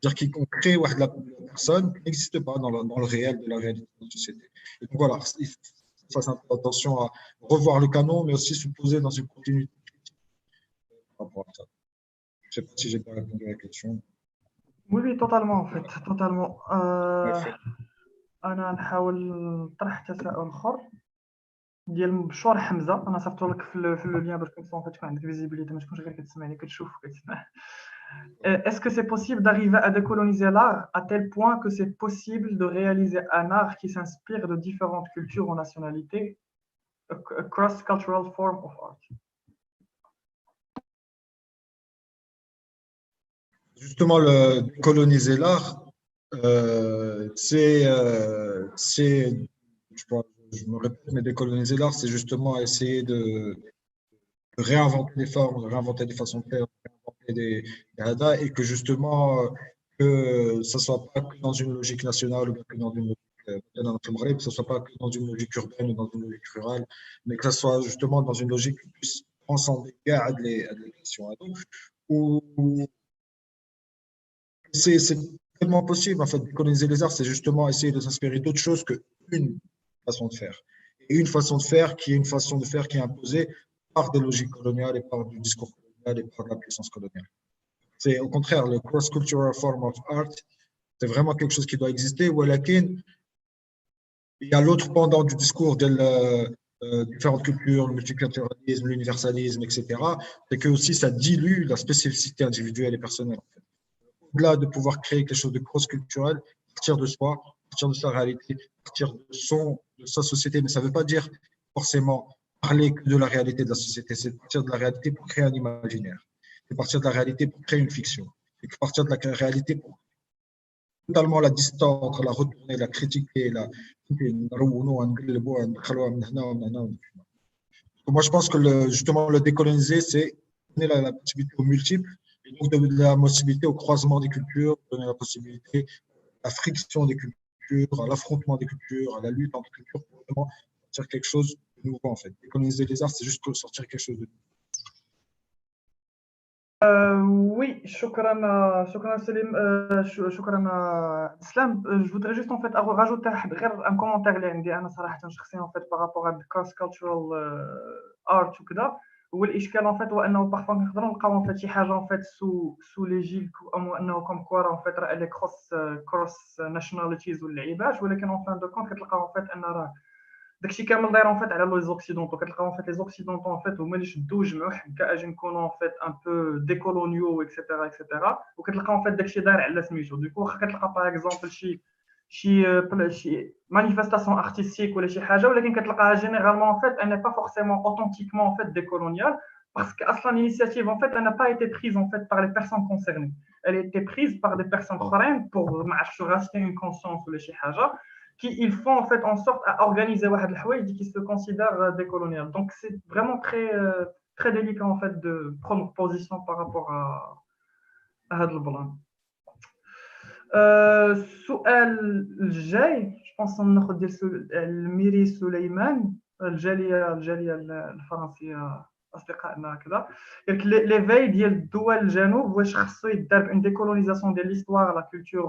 C'est-à-dire qu'on crée la personne qui n'existe pas dans le réel de la réalité de la société. Et donc voilà, il faut faire attention à revoir le canon, mais aussi se poser dans une continuité par rapport à ça. Je ne sais pas si j'ai pas répondu à la question. Oui, totalement en fait, totalement. أنا نحاول نطرح تساؤل آخر ديال بشور حمزة. أنا صيفطو لك في لو لين باش كنت تكون عندك فيزيبيليتي ما تكونش غير كتسمعني كتشوف وكتسمع. Est-ce que c'est possible d'arriver à décoloniser l'art à tel point que c'est possible de réaliser un art qui s'inspire de différentes cultures ou nationalités, a cross-cultural form of art? Justement, le décoloniser l'art, je me répète, mais décoloniser l'art, c'est justement essayer de réinventer des formes, de réinventer des façons de faire, de réinventer des hadas, et que justement, que ça ne soit pas que dans une logique nationale ou que dans une logique, que ce ne soit pas que dans une logique urbaine ou dans une logique rurale, mais que ça soit justement dans une logique qui puisse transcender les questions ados, où c'est tellement possible, en fait, décoloniser les arts, c'est justement essayer de s'inspirer d'autre chose qu'une façon de faire. Et une façon de faire qui est une façon de faire qui est imposée par des logiques coloniales et par du discours colonial et par la puissance coloniale. C'est au contraire, le cross-cultural form of art, c'est vraiment quelque chose qui doit exister. Il y a l'autre pendant du discours de différentes cultures, le multiculturalisme, l'universalisme, etc. C'est que aussi ça dilue la spécificité individuelle et personnelle. En fait. Au-delà de pouvoir créer quelque chose de cross-culturel, partir de soi, partir de sa réalité, partir de sa société, mais ça ne veut pas dire forcément parler que de la réalité de la société, c'est partir de la réalité pour créer un imaginaire, c'est partir de la réalité pour créer une fiction, c'est partir de la réalité pour totalement la distendre, la retourner, la critiquer, moi je pense que justement le décoloniser, c'est donner la possibilité aux multiples, et donc donner la possibilité au croisement des cultures, donner la possibilité à la friction des cultures, à l'affrontement des cultures, à la lutte entre cultures pour vraiment sortir quelque chose de nouveau en fait. Décoloniser les arts, c'est juste sortir quelque chose de nouveau. Oui, شكرا سليم. شكرا اسلام. Je voudrais juste en fait rajouter غير un commentaire اللي عندي انا صراحه شخصيا en fait par rapport à cross cultural art وكذا. هو الاشكال ان فيت هو انه بارفوا نقدروا نلقاو ان فيت شي حاجه ان فيت سو لي جيل او انه كوم كوا ان فيت راه لي كروس ناشوناليتيز واللعيبات، ولكن ان فان دو كونت كتلقاو ان فيت ان راه داكشي كامل داير ان فيت على لي زوكسيدونتو. كتلقاو ان فيت لي زوكسيدونتو ان فيت هما اللي شدوا جمعوا حكا اجي نكونوا ان فيت ان بو ديكولونيو اكسيتيرا اكسيتيرا، وكتلقاو ان فيت داكشي داير على سميتو. دوكو واخا كتلقى باغ اكزومبل شي مانيفيستاسيون ارتستيك ولا شي حاجه، ولكن كتلقاها جينيرالمون ان فيت ان با فورسيمون اوثنتيكمون ان فيت décoloniale parce que اصلا l'initiative en fait elle n'a pas été prise en fait par les personnes concernées, elle a été prise par des personnes foraines pour معرفتش racheter une conscience ولا شي حاجه qui ils font en fait en sorte à organiser واحد الحوايج qui se considèrent décoloniales. Donc c'est vraiment très délicat en fait de prendre position par rapport à هذا البلان. السؤال الجاي جو ناخذ ديال الميري سليمان، الجاليه الفرنسيه اصدقائنا كذا. قالك لي فاي ديال الدول الجنوب واش خصو يدار بان ديكولونيزاسيون ديال ليستوار لا كولتور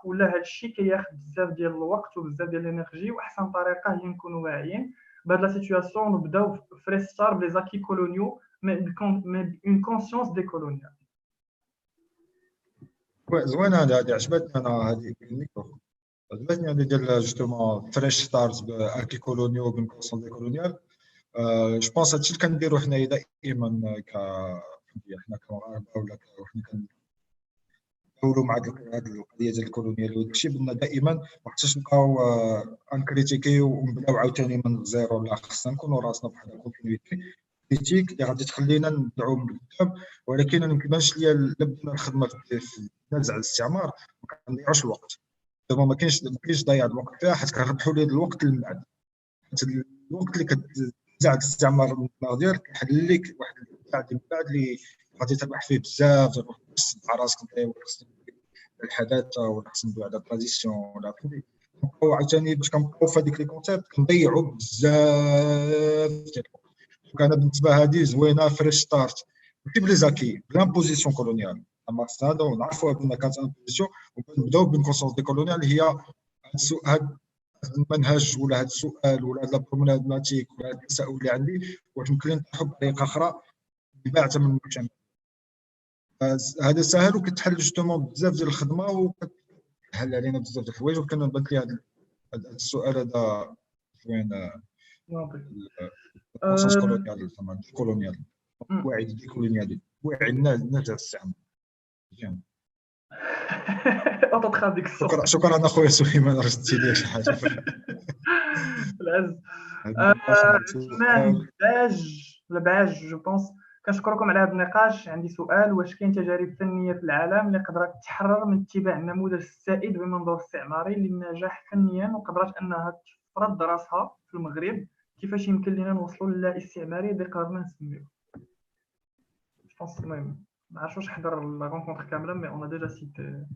ولا هذا الشيء كياخذ بزاف ديال الوقت وبزاف ديال الانرجي، واحسن طريقه هي نكونوا واعيين بهاد لا سيتوياسيون ونبداو فريستار بلي زاكي كولونيو مي اون كونسيونس ديكولونيال. زوينه هذه عجبتني انا هذه الميكرو عجبتني هذه ديال جوستومون فريش ستارت باكي كولونيو بين كونسون دي كولونيال. جو بونس هادشي اللي كنديرو حنايا دائما حنا كمغاربه ولا حنا كندولوا مع هذه القضيه ديال الكولونيال وداكشي بدنا دائما ما خصناش نبقاو انكريتيكيو ونبداو عاوتاني من الزيرو. لا خصنا نكونوا راسنا بواحد الكونتينيتي كريتيك اللي غادي تخلينا ندعو من القدام. ولكن انا ما كيبانش ليا الا بدنا الخدمه في نزع الاستعمار ما كنضيعوش الوقت. دابا ما كاينش ضياع الوقت فيها، حيت كنربحوا ليه الوقت من بعد. حيت الوقت اللي كتنزع الاستعمار من الدماغ ديالك كيحل لك واحد الابداع من بعد اللي غادي تربح فيه بزاف ديال الوقت باش تبع راسك انت الحداثه ولا خصنا ندوي على التراديسيون ولا فهمتي. عاوتاني باش كنبقاو في هذيك لي كونسيبت كنضيعوا بزاف ديال الوقت. انا بالنسبه هذه زوينه فريش ستارت ماشي بلي زاكي بلامبوزيسيون كولونيال. اما هذا ونعرفوا بان كانت امبوزيسيون ونبداو بين كونسونس دي كولونيال. هي هذا المنهج ولا هذا السؤال ولا هذا البروبليماتيك ولا هذا التساؤل اللي عندي واش ممكن نطرحوا بطريقه اخرى بعدا من المجتمع. هذا سهل وكتحل جوستومون بزاف ديال الخدمه وكتحل علينا بزاف ديال الحوايج. وكان بانت لي هذا السؤال هذا زوين. الكونسونس كولونيال وعي ديكولونيال وعي الناس تاع الزعم مزيان. شكرا اخويا سليمان رشدتي لي شي حاجه العز. باج جو بونس كنشكركم على هذا النقاش. عندي سؤال: واش كاين تجارب فنيه في العالم اللي قدرت تحرر من اتباع النموذج السائد بمنظور استعماري للنجاح فنيا وقدرت انها تفرض راسها في المغرب؟ كيفاش يمكن لنا نوصلوا للا استعماري اللي قدرنا نسميوه؟ المهم ما عرفتش واش حضر لا رونكونتر كامله مي اون ديجا سيتي.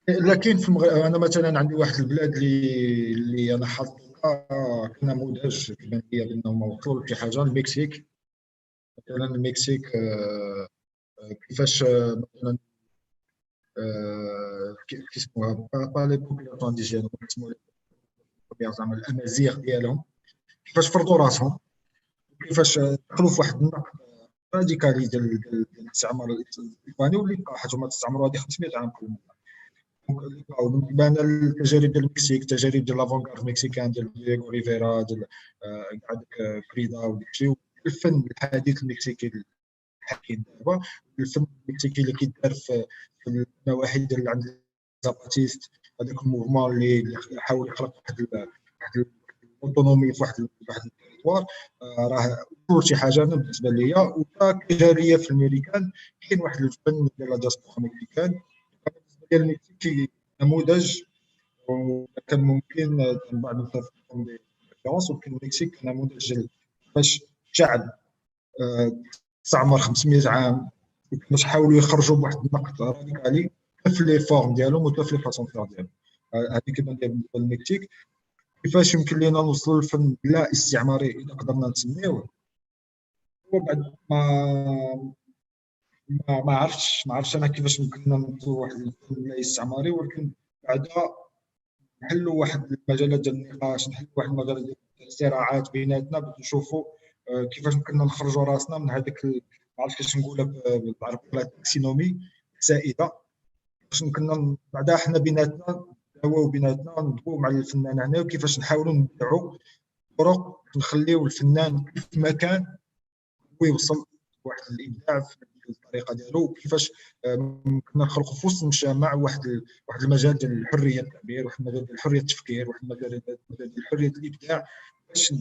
لكن في المغرب انا مثلا عندي واحد البلاد اللي انا حاطها كنموذج كيبان لي بانهم وصلوا لشي حاجه. المكسيك مثلا. المكسيك كيفاش مثلا كيسموها با لي بوبولاسيون ديجين كيسموها زعما الامازيغ ديالهم كيفاش فرضوا راسهم كيفاش دخلوا في واحد النقد راديكالي ديال الاستعمار الاسباني واللي بقى حيت هما استعمروا هذه 500 عام كلهم. وبان التجارب ديال المكسيك التجارب ديال لافونغارد مكسيكان ديال دييغو ريفيرا ديال عندك فريدا وداكشي. الفن الحديث المكسيكي الحديث دابا الفن المكسيكي اللي كيدار في النواحي ديال عند زاباتيست هذاك الموفمون اللي حاول يخلق واحد الاوتونومي في واحد التيريتوار. راه وصل شي حاجه انا بالنسبه ليا. وكجاريه في الامريكان كاين واحد الفن ديال لا دياسبورا امريكان ديال المكسيك نموذج. وكان ممكن بعض نتفقوا دي ريفيرونس. ولكن المكسيك نموذج ديال باش شعب استعمر 500 عام باش حاولوا يخرجوا بواحد النقد راديكالي في لي فورم ديالهم وفي لي فاسون فير ديالهم. هذه كيبان لي بالنسبه للمكسيك كيفاش يمكن لنا نوصلوا للفن لا استعماري اذا قدرنا نسميوه. وبعد ما عرفتش انا كيفاش ممكن نوصلوا لواحد الفن لا استعماري. ولكن بعدا نحلوا واحد المجالات ديال النقاش نحلوا واحد المجالات ديال الصراعات بيناتنا باش نشوفوا كيفاش يمكننا نخرجوا راسنا من هذاك ما عرفتش كيفاش نقولها بالعربي التاكسينومي السائده، باش يمكننا بعدا حنا بيناتنا نتواو بيناتنا نضبوا مع الفنان هنا، وكيفاش نحاولوا نبدعوا طرق نخليو الفنان كيف ما كان هو يوصل واحد الابداع في الطريقه ديالو، وكيفاش كنا نخلقوا في وسط المجتمع واحد المجال ديال الحريه التعبير، واحد المجال ديال الحريه التفكير، واحد المجال ديال حريه الابداع، باش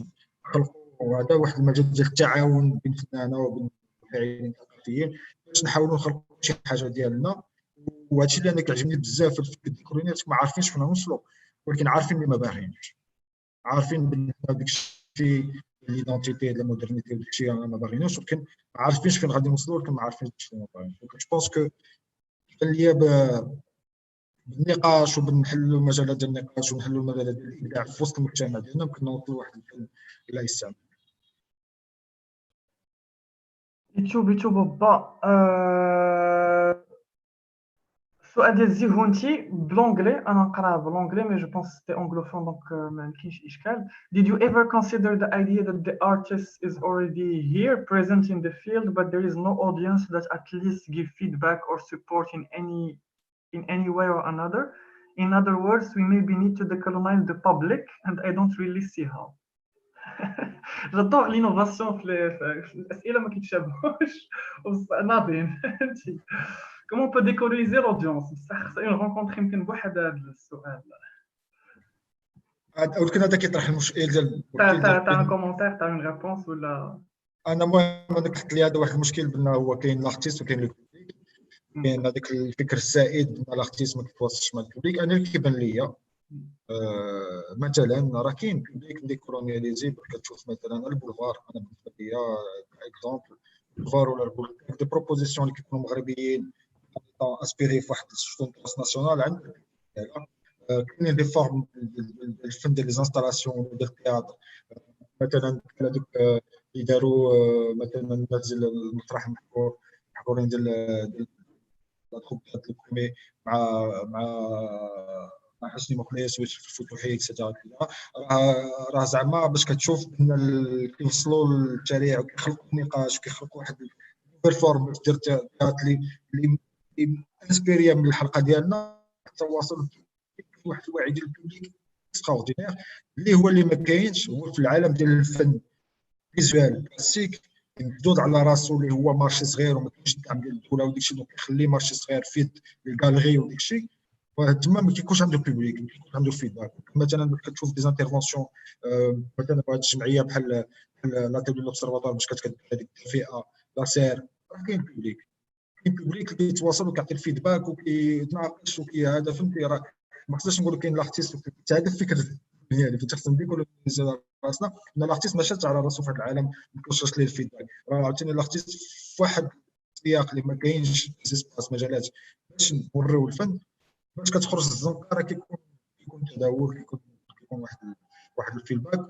نخلقوا هذا واحد المجال ديال التعاون بين الفنانه وبين الفاعلين الثقافيين، باش نحاولوا نخلقوا شي حاجه ديالنا. وهذا الشيء اللي انا كيعجبني بزاف في الفكر الديكولونيات، ما عارفينش فين نوصلوا، ولكن عارفين اللي ما باغيينش، عارفين بان داك الشيء ليدونتيتي ديال المودرنيتي وداك الشيء ما باغيينوش، ولكن ما عارفينش فين غادي نوصلوا، ولكن ما عارفينش شنو ما باغيينش. دونك جو بونس كو اللي بالنقاش وبنحلوا مجالات ديال النقاش ونحلوا مجالات ديال الابداع في وسط المجتمع ديالنا يمكن نوصلوا لواحد الحل لا يستعمل. بيتو بابا السؤال ديال زيهونتي بلونجلي، انا نقراه بلونجلي مي جو بونس سيتي انجلوفون دونك ما كاينش اشكال. Did you ever consider the idea that the artist is already here present in the field but there is no audience that at least give feedback or support in any way or another? In other words, we maybe need to decolonize the public and I don't really see how. j'adore l'innovation في الاسئله ما كيتشابهوش ناضين. فهمتي comment on peut décoloniser l'audience؟ بصح خصنا نكونطري يمكن بواحد هذا السؤال ولكن هذا كيطرح المشكل ديال تاع ان كومونتير تاع اون ريبونس ولا انا المهم انا قلت لي هذا واحد المشكل بان هو كاين لارتيست وكاين لو بوبليك، كاين هذاك الفكر السائد بان لارتيست ما كيتواصلش مع البوبليك. انا اللي كيبان ليا مثلا راه كاين بوبليك ديكولونياليزي، كتشوف مثلا البولفار، انا بالنسبه ليا اكزومبل البولفار ولا البولفار دي بروبوزيسيون اللي كيكونوا مغربيين اسبيري في واحد الشغل ترانسناسيونال عندك. كاينين دي فورم الفن ديال لي زانستالاسيون ديال التياتر، مثلا هذوك اللي داروا مثلا الناس ديال المسرح المحظورين ديال لا تروب ديال الكومي مع حسني مخلص ويوسف الفتوحي اكسترا. راه زعما باش كتشوف ان كيوصلوا للتشريع وكيخلقوا نقاش وكيخلقوا واحد البيرفورم دير تياتر اللي انسبيريا من الحلقه ديالنا التواصل واحد الوعي ديال البوبليك اكستراوردينير اللي ما كاينش هو في العالم ديال الفن فيزوال كلاسيك ممدود على راسو اللي هو مارشي صغير وما كاينش الدعم ديال الدوله وداك الشيء، دونك يخلي مارشي صغير فيد الكاليري وداك الشيء، وتما ما كيكونش عنده بوبليك، ما كيكونش عنده فيدباك. مثلا كتشوف دي زانترفونسيون مثلا واحد الجمعيه بحال لاتيلي لوبسيرفاتوار باش كتكتب هذيك الفئه لا سير، كاين بوبليك اللي كيتواصل وكيعطي الفيدباك وكيتناقش هذا فهمتي. راه ما خصناش نقولوا كاين لارتيست هذا الفكر ديالي فين خصنا نديروا راسنا ان الارتيست ما شاتش على راسو في هذا العالم ما كيوصلش ليه الفيدباك. راه عاوتاني الارتيست في واحد السياق اللي ما كاينش سباس مجالات باش نوريو الفن، باش كتخرج الزنقه راه كيكون تداول، كيكون واحد الفيدباك.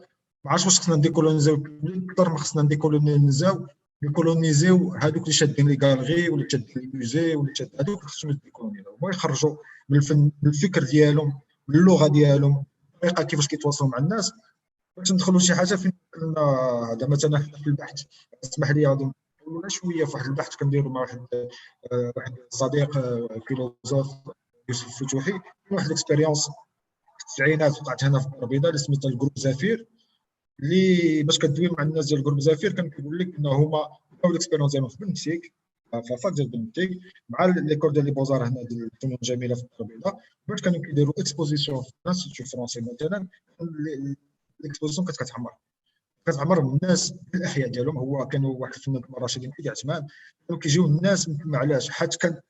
ما عرفتش واش خصنا نديكولونيزيو اكثر ما خصنا نديكولونيزيو هذوك اللي شادين لي كالغي ولا شادين لي ميوزي ولا هذوك خصهم يديكولونيزيو، هما يخرجوا من الفن بالفكر ديالهم باللغه ديالهم الطريقه كيفاش كيتواصلوا مع الناس، باش ندخلوا شي حاجه فين كنا. هذا مثلا في البحث اسمح لي غادي نقولوا شويه في واحد البحث كنديروا مع واحد الصديق فيلوزوف يوسف الفتوحي، واحد الاكسبيريونس في التسعينات وقعت هنا في الدار البيضاء اللي سميتها الجروب زافير، اللي باش كدوي مع الناس ديال الجروب زافير كان كيقول لك ان هما بداو الاكسبيريونس ديالهم في بنتيك في فاك ديال بنتيك مع ليكول ديال لي بوزار هنا ديال الفنون الجميله في الدار البيضاء، باش كانوا كيديروا اكسبوزيسيون في الانستيتيو فرونسي مثلا. الاكسبوزيسيون كتعمر من الناس في الاحياء ديالهم. هو كانوا واحد الفنان كما راشدين حيدي عثمان، كانوا كيجيو الناس من علاش حيت كان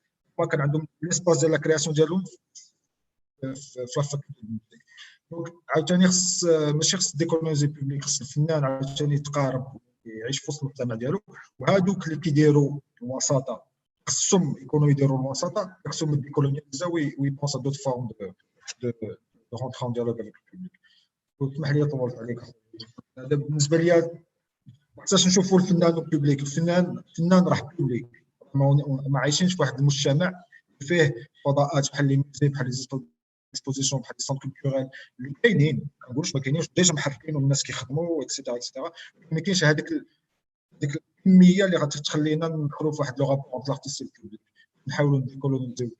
عندهم ليسباس ديال لا كرياسيون ديالهم في فاك. دونك عاوتاني ماشي خص ديكولونيزي بوبليك، خص الفنان عاوتاني يتقارب يعيش في وسط المجتمع ديالو، وهادوك اللي كيديروا الوساطه خصهم يكونوا يديروا الوساطه، خصهم ديكولونيزيو ويبونسا دوت فورم دو رونترون ديالوغ افيك البوبليك. واسمح لي طولت عليك. هذا بالنسبه لي ما خصناش نشوفوا الفنان والبوبليك. الفنان راه بوبليك، ما عايشينش في واحد المجتمع فيه فضاءات بحال لي ميوزي بحال لي اكسبوزيسيون بحال السونتر كولتورال اللي كاينين، ما كنقولوش ما كاينينش، ديجا محركين والناس كيخدموا اكسيتيرا اكسيتيرا، ما كاينش هذيك ديك الكميه اللي غتخلينا ندخلوا في واحد لو رابور اونت لارتيست والبوبليك، نحاولوا ديكولونيزيو.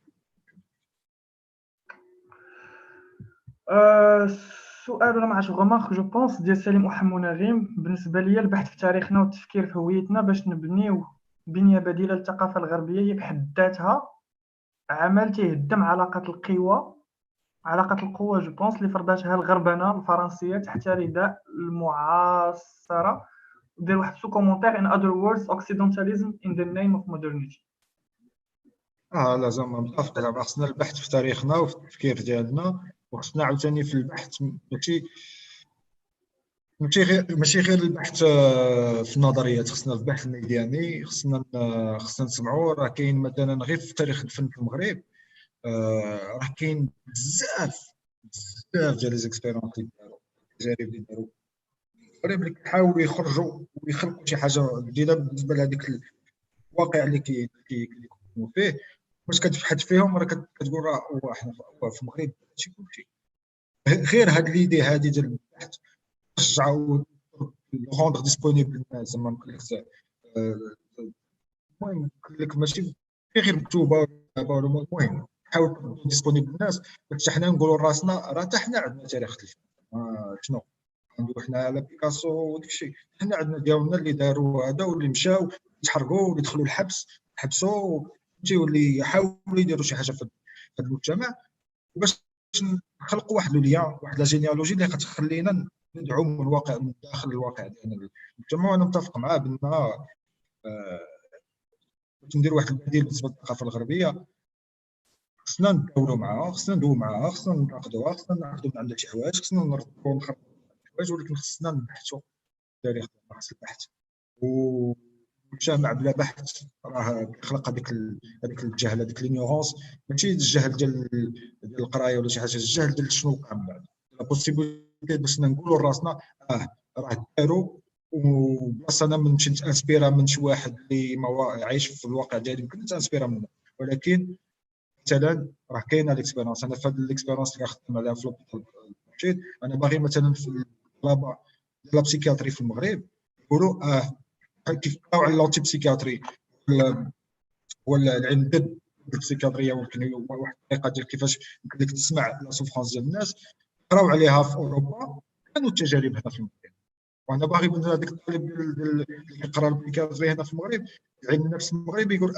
سؤال ولا ما عرفتش غومارك جو بونس ديال سليم وحمونغيم. بالنسبه ليا البحث في تاريخنا والتفكير في هويتنا باش نبنيو بنيه بديله للثقافه الغربيه هي بحد ذاتها عمل تيهدم علاقه القوه جو بونس اللي فرضاتها الغربنه الفرنسيه تحت رداء المعاصره. دير واحد سو كومونتير in other words occidentalism in the name of modernity. لا زعما متفق، زعما خصنا البحث في تاريخنا وفي التفكير ديالنا، وخصنا عاوتاني في البحث ماشي غير البحث في النظريات، خصنا البحث الميداني، خصنا نسمعوا. راه كاين مثلا غير في تاريخ الفن في المغرب راه كاين بزاف ديال لي زيكسبيريونس اللي داروا، التجارب اللي داروا المغرب اللي كيحاولوا يخرجوا ويخلقوا شي حاجه جديده بالنسبه لهذيك الواقع اللي كيكونوا فيه. واش كتبحث فيهم راه كتقول راه حنا في المغرب ماشي كلشي. غير هاد ليدي هادي ديال البحث رجعوا روندر ديسپونيبل للناس، زعما نقول لك المهم نقول لك ماشي غير مكتوبه، المهم حاول ديسپونيبل للناس باش حنا نقولوا لراسنا راه حتى حنا عندنا تاريخ الفن. شنو ندوي حنا على بيكاسو وداك الشيء، حنا عندنا ديالنا اللي داروا هذا واللي مشاو تحرقوا واللي دخلوا الحبس حبسوا واللي حاولوا يديروا شي حاجه في هذا المجتمع، باش نخلقوا واحد لوليا واحد لا جينيالوجي اللي غتخلينا ندعو من الواقع من داخل الواقع ديالنا المجتمع. وانا متفق معاه بان باش ندير واحد البديل بالنسبه للثقافه الغربيه خصنا نداولوا معاها، خصنا ندويو معاها، خصنا نناقضوها، خصنا ناخذوا من عندها شي حوايج، خصنا نردوا ونخرجوا حوايج، ولكن خصنا نبحثوا التاريخ ديالنا، خص البحث. والمجتمع بلا بحث راه كيخلق هذيك الجهل، هذيك لينيورونس، ماشي الجهل ديال القرايه ولا شي حاجه، الجهل ديال شنو وقع من بعد. لا بوسيبيليتي باش نقولوا لراسنا راه داروا، وبلاصه انا نمشي نتانسبيرا من شي واحد اللي ما عايش في الواقع ديالي يمكن نتانسبيرا منه، ولكن مثلا راه كاينه ليكسبيرونس. انا في هذه ليكسبيرونس اللي خدام عليها في لوبيتال، انا باغي مثلا في الطلبه لا بسيكياتري في المغرب يقولوا كيف على لونتي بسيكياتري ولا العلم ضد البسيكياتريه، ولكن واحد الطريقه ديال كيفاش يمكن لك تسمع لا سوفرونس ديال الناس قراو عليها في اوروبا، كانوا التجارب هنا في المغرب. وانا باغي من هذاك الطالب اللي كيقرا البسيكياتري هنا في المغرب، علم النفس في المغرب، يقول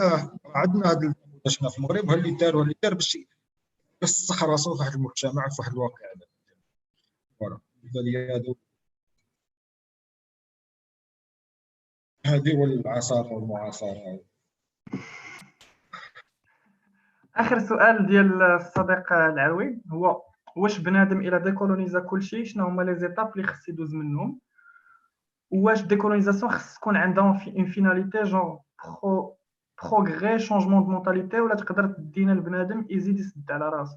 عندنا هذا هنا في المغرب، وها اللي دار باش يسخر راسو في واحد المجتمع في واحد الواقع هذا. فوالا هذه هو العصاره والمعاصره. اخر سؤال ديال الصديق العلوي هو واش بنادم الى ديكولونيزا كلشي شنو هما لي زيتاب اللي خص يدوز منهم؟ واش ديكولونيزاسيون خص تكون عندها اون فيناليتي جون بروغري شونجمون دو مونتاليتي، ولا تقدر تدينا البنادم يزيد يسد على راسو؟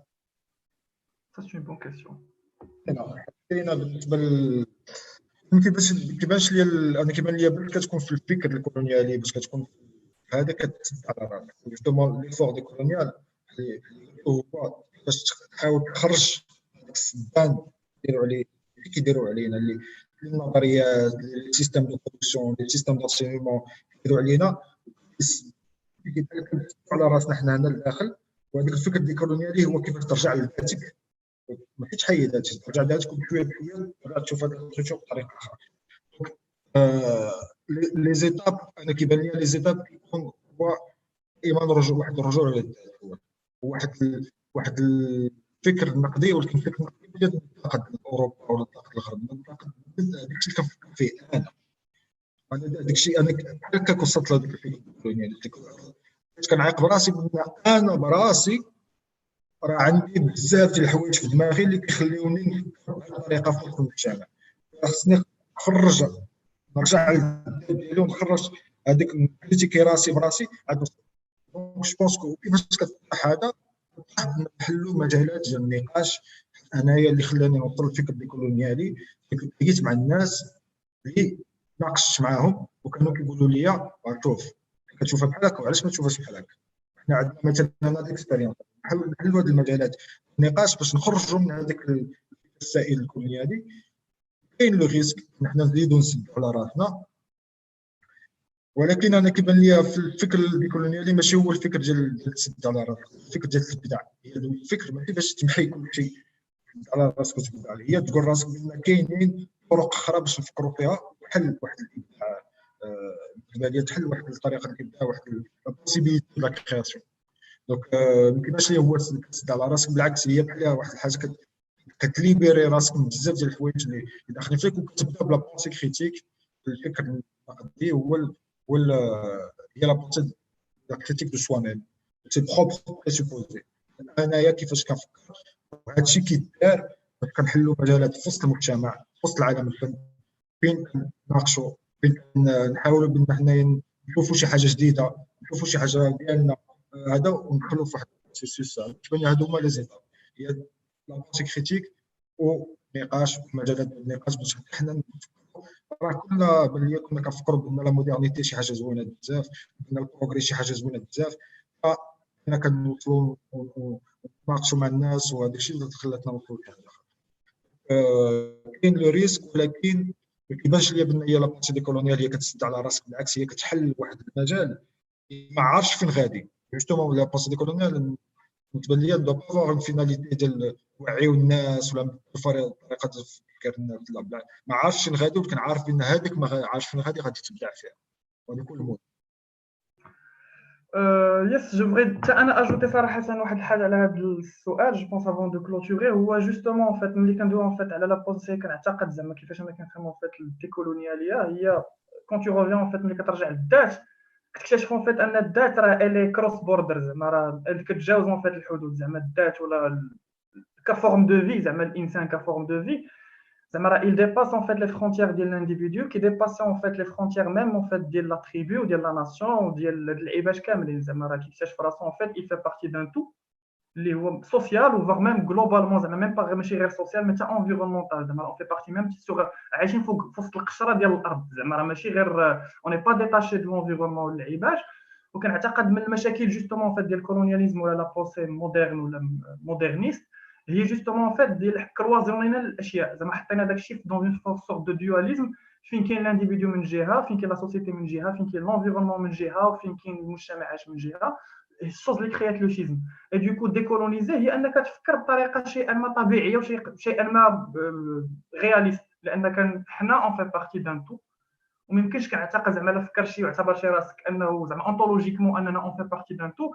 سا سي بون كيسيون. كاينه بالنسبه كيبانش لي انا كيبان لي بلي كتكون في الفكر الكولونيالي، باش كتكون هذا كتسد على راسك. جوستومون لي فور دي كولونيال هو باش تحاول تخرج السدان كيديروا علينا اللي النظريات لي سيستيم دو برودكسيون لي سيستيم دونسينمون كيديروا علينا على راسنا حنا هنا لداخل. وهذاك الفكر الكولونيالي هو كيفاش ترجع لذاتك، ما تحيد ذاتك، ترجع لذاتك بشويه بشويه تشوف هذاك الخيوط بطريقه اخرى. لي زيتاب انا كيبان لي لي زيتاب كيكون هو ايمان الرجوع للذات، هو واحد الفكر النقدي، ولكن الفكر النقدي بدات ننتقد اوروبا ولا ننتقد الغرب، ننتقد داك الشيء اللي كنفكر فيه انا داك الشيء انا بحال هكا وصلت لهذاك الفكر الكولونيالي. كنعيق براسي انا براسي راه عندي بزاف ديال الحوايج في دماغي اللي كيخليوني نفكر بطريقه في المجتمع. خصني نخرج نرجع للذات ديالي ونخرج هذيك نكريتيكي راسي براسي. جو بونس كيفاش كتطرح هذا نحلوا مجالات ديال النقاش. انايا اللي خلاني نوصل للفكر الكولونيالي لقيت مع الناس اللي ناقشت معاهم وكانوا كيقولوا لي شوف كتشوفها بحال هكا وعلاش ما تشوفهاش بحال هكا. حنا عندنا مثلا هاد الاكسبيريونس نحاول نحلوا هذه المجالات النقاش باش نخرجوا من هذاك السائل الكولونيالي. كاين لو ريسك نحن نزيدوا نسدوا على راسنا، ولكن انا كيبان لي في الفكر الكولونيالي ماشي هو الفكر ديال تسد على راسك، الفكر ديال الابداع هي الفكر، ماشي باش تمحي كل شيء على راسك وتبدا عليه، هي تقول راسك بان كاينين طرق اخرى باش نفكروا فيها وحل واحد الابداع. بالنسبه لي تحل واحد الطريقه الابداع، واحد البوسيبيليتي لا كرياسيون. دونك ما كيبانش لي هو تسد على راسك، بالعكس هي بحال واحد الحاجه كتليبيري راسك من بزاف ديال الحوايج اللي داخلين فيك، وكتبدا بلا بونسي كريتيك. الفكر النقدي هو هي لا بونسي كريتيك دو سوا ميم، سي بروبر بريسوبوزي. انايا كيفاش كنفكر، وهذا الشيء كيدار باش كنحلوا مجالات في وسط المجتمع، في وسط العالم الفن، فين كنناقشوا، فين نحاولوا بان حنايا نشوفوا شي حاجه جديده، نشوفوا شي حاجه ديالنا هذا، وندخلوا في واحد البروسيس. كيبان هادو هما لي زيتاب، هي لا بونسي كريتيك ونقاش في مجالات النقاش باش حنا نفكروا. راه كنا بان لي كنا كنفكروا بان لا مودرنيتي شي حاجه زوينه بزاف، بان البروغري شي حاجه زوينه بزاف، فكنا كنوصلوا ونتناقشوا مع الناس، وهذا الشيء اللي خلاتنا نوصلوا لهذا. كاين لو ريسك، ولكن ما كيبانش ليا بان هي لا بونسي ديكولونيال هي كتسد على راسك، بالعكس هي كتحل واحد المجال ما عارفش فين غادي. جوستومون لا بونسي ديكولونيال بالنسبه ليا دو با فوغ اون فيناليتي ديال وعيو الناس ولا طريقه تفكير الناس، لا ما عارفش فين غادي، ولكن عارف بان هذيك ما عارف فين غادي تبدع فيها، وهذا كل المهم. يس جو فغي حتى انا اجوتي صراحه واحد الحاجه على هذا السؤال. جو بونس افون دو كلوتوري، هو جوستومون فات ملي كندويو فات على لا بونسي، كنعتقد زعما كيفاش انا كنفهمو فات الديكولونياليه هي كون تو ريفيون فات ملي كترجع للذات، كتكتشفوا فات ان الذات راه الي كروس بوردر، زعما راه كتجاوزوا فات الحدود، زعما الذات ولا كفورم دو في، زعما الانسان كفورم دو في، زعما راه il dépasse en fait les frontières ديال l'individu qui dépasse en fait les frontières même en fait ديال la tribu وديال la nation وديال العباد كاملين. زعما راه كيكتشف راسو en fait il fait partie d'un tout اللي هو سوسيال و même globalement، زعما ميم با ماشي غير سوسيال مي حتى انفيرونمونتال، زعما اون في بارتي ميم سوغ عايشين فوق وسط القشره ديال الارض، زعما راه ماشي غير اون با ديتاشي دو لونفيرونمون ولا العباد. وكنعتقد من المشاكل جوستومون فات ديال الكولونياليزم ولا لا بوسي مودرن ولا مودرنيست هي جوستومون فات ديال كروازيونينا الاشياء، زعما حطينا داك الشيء دون اون سورت دو دواليزم، فين كاين لانديفيدو من جهه، فين كاين لا سوسيتي من جهه، فين كاين لونفيرونمون من جهه، وفين كاين المجتمعات من جهه. الشوز اللي كريات لو شيزم اي دو كو ديكولونيزي هي انك تفكر بطريقه شيئا ما طبيعيه وشيئا ما رياليست، لان حنا اون في بارتي دان تو، وما يمكنش كنعتقد زعما لا فكر شي ويعتبر شي راسك انه زعما اونتولوجيكمون اننا اون في بارتي دان تو،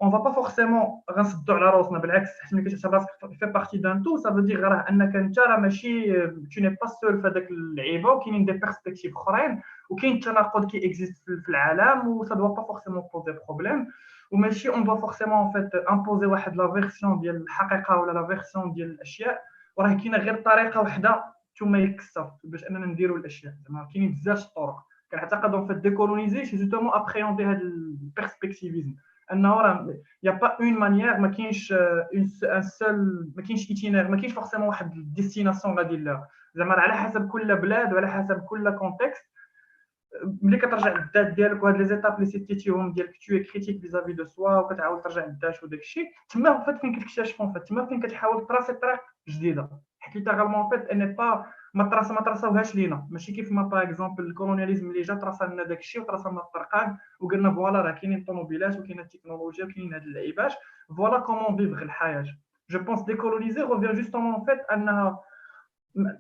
اون فا با فورسيمون غنسدو على راسنا. بالعكس حيت ملي كتعتبر راسك في بارتي دان تو سا فو دير راه انك انت راه ماشي تو ني با سول في هذاك اللعيبه، وكاينين دي بيرسبكتيف اخرين، وكاين التناقض كي اكزيست في العالم، و سا دوا با فورسيمون بوزي بروبليم، وماشي اون دوا فورسيمون فيت امبوزي واحد لا فيرسيون ديال الحقيقه ولا لا فيرسيون ديال الاشياء، وراه كاينه غير طريقه واحده تو ميك ستاف باش اننا نديروا الاشياء. زعما كاينين بزاف الطرق. كنعتقد اون فيت ديكولونيزي سي جوستومون ابريوندي هذا البيرسبكتيفيزم، انه راه يا با اون مانيير، ما كاينش ان سول، ما كاينش ايتينير، ما كاينش فورسيمون واحد الديستيناسيون غادي لها، زعما على حسب كل بلاد وعلى حسب كل كونتكست. ملي كترجع للذات ديالك وهاد لي زيتاب اللي سيتيتيهم ديالك تو كريتيك فيزافي دو سوا، وكتعاود ترجع للذات وداك الشيء، تما فات فين كتكتشف تما فين كتحاول تراسي طريق جديده، حيت ليترالمون فات اني با ما تراساوهاش لينا، ماشي كيف ما باغ اكزومبل الكولونياليزم اللي جا تراسا لنا داك الشيء وتراسا لنا الطرقان وقلنا فوالا راه كاينين الطوموبيلات وكاينه التكنولوجيا وكاينين هاد اللعيبات، فوالا كومون فيفغ الحياه. جو بونس ديكولونيزي ريفيان جوستومون فات انها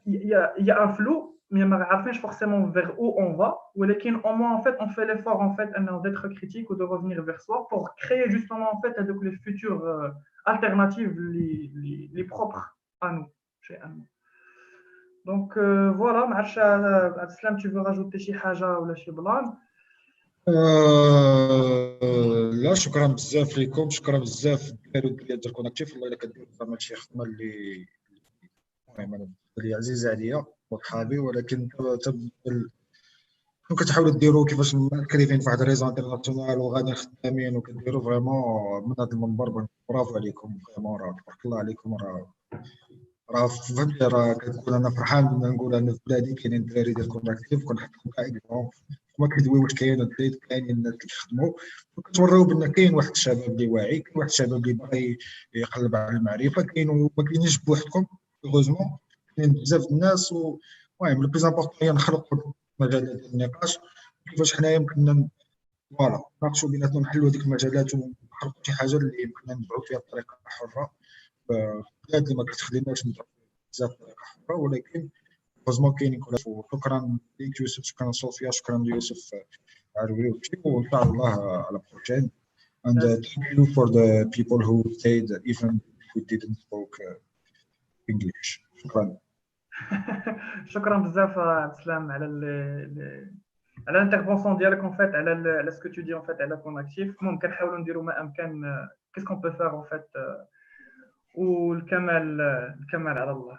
il y a un flou, mais ما عارفينش forcément vers où on va, ولكن au moins en fait on fait l'effort en fait d'être critique ou de revenir vers soi pour créer justement en fait donc les futures alternatives les propres à nous, chez nous. Donc voilà. ما عرفتش عبد السلام tu veux rajouter شي حاجه ولا شي بلان؟ لا شكرا بزاف لكم، شكرا بزاف ديال كوناكتيف. والله الا كديروا زعما شي خدمه اللي المهم اللي عزيزه عليا وصحابي، ولكن كتحاولوا ديروا كيفاش كريفين في واحد الريزو انترناسيونال وغادي خدامين وكديروا فريمون من هذا المنبر. برافو عليكم فريمون، راه تبارك الله عليكم. فهمت، راه كنقول انا فرحان بان نقول انا في بلادي كاينين الدراري ديال كوناكتيف، كنحطهم كاع اكزومبل في وما كيدوي واش كاين الدريد كاينين الناس اللي كيخدموا وكتوريو بان كاين واحد الشباب اللي واعي كاين واحد الشباب اللي باغي يقلب على المعرفه كاين وما كاينينش بوحدكم هوزمون كاين بزاف الناس المهم لو بليز امبورطون هي نخلقوا مجالات ديال النقاش كيفاش حنايا يمكننا فوالا ناقشوا بيناتنا نحلوا هذيك المجالات ونخلقوا شي حاجه اللي يمكننا نبيعوا فيها بطريقه حره البلاد اللي ما كتخليناش نبيعوا بزاف بطريقه حره ولكن هوزمون كاينين كل شكرا ليك يوسف شكرا صوفيا شكرا ليوسف عروي وان شاء الله على بروجين and thank you for the people who stayed even if we didn't spoke English شكرا شكرا بزاف عبد السلام على على الانترفونسيون ديالك اون فيت على سكو تو دي اون فيت على كوناكتيف المهم كنحاولوا نديروا ما امكن كيسكون بو فار اون فيت والكمال على الله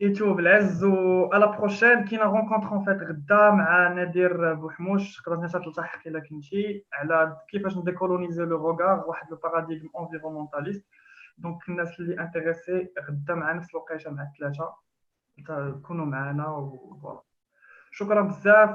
يتوب العز و على بروشين كاينه رونكونتر اون فيت غدا مع نادر بوحموش تقدر تلتحق الا كنتي على كيفاش نديكولونيزي لو روغار واحد لو باراديغم انفيرونمونتاليست دونك الناس اللي انتريسي غدا مع نفس الوقيته مع الثلاثه كونوا معنا و شكرا بزاف.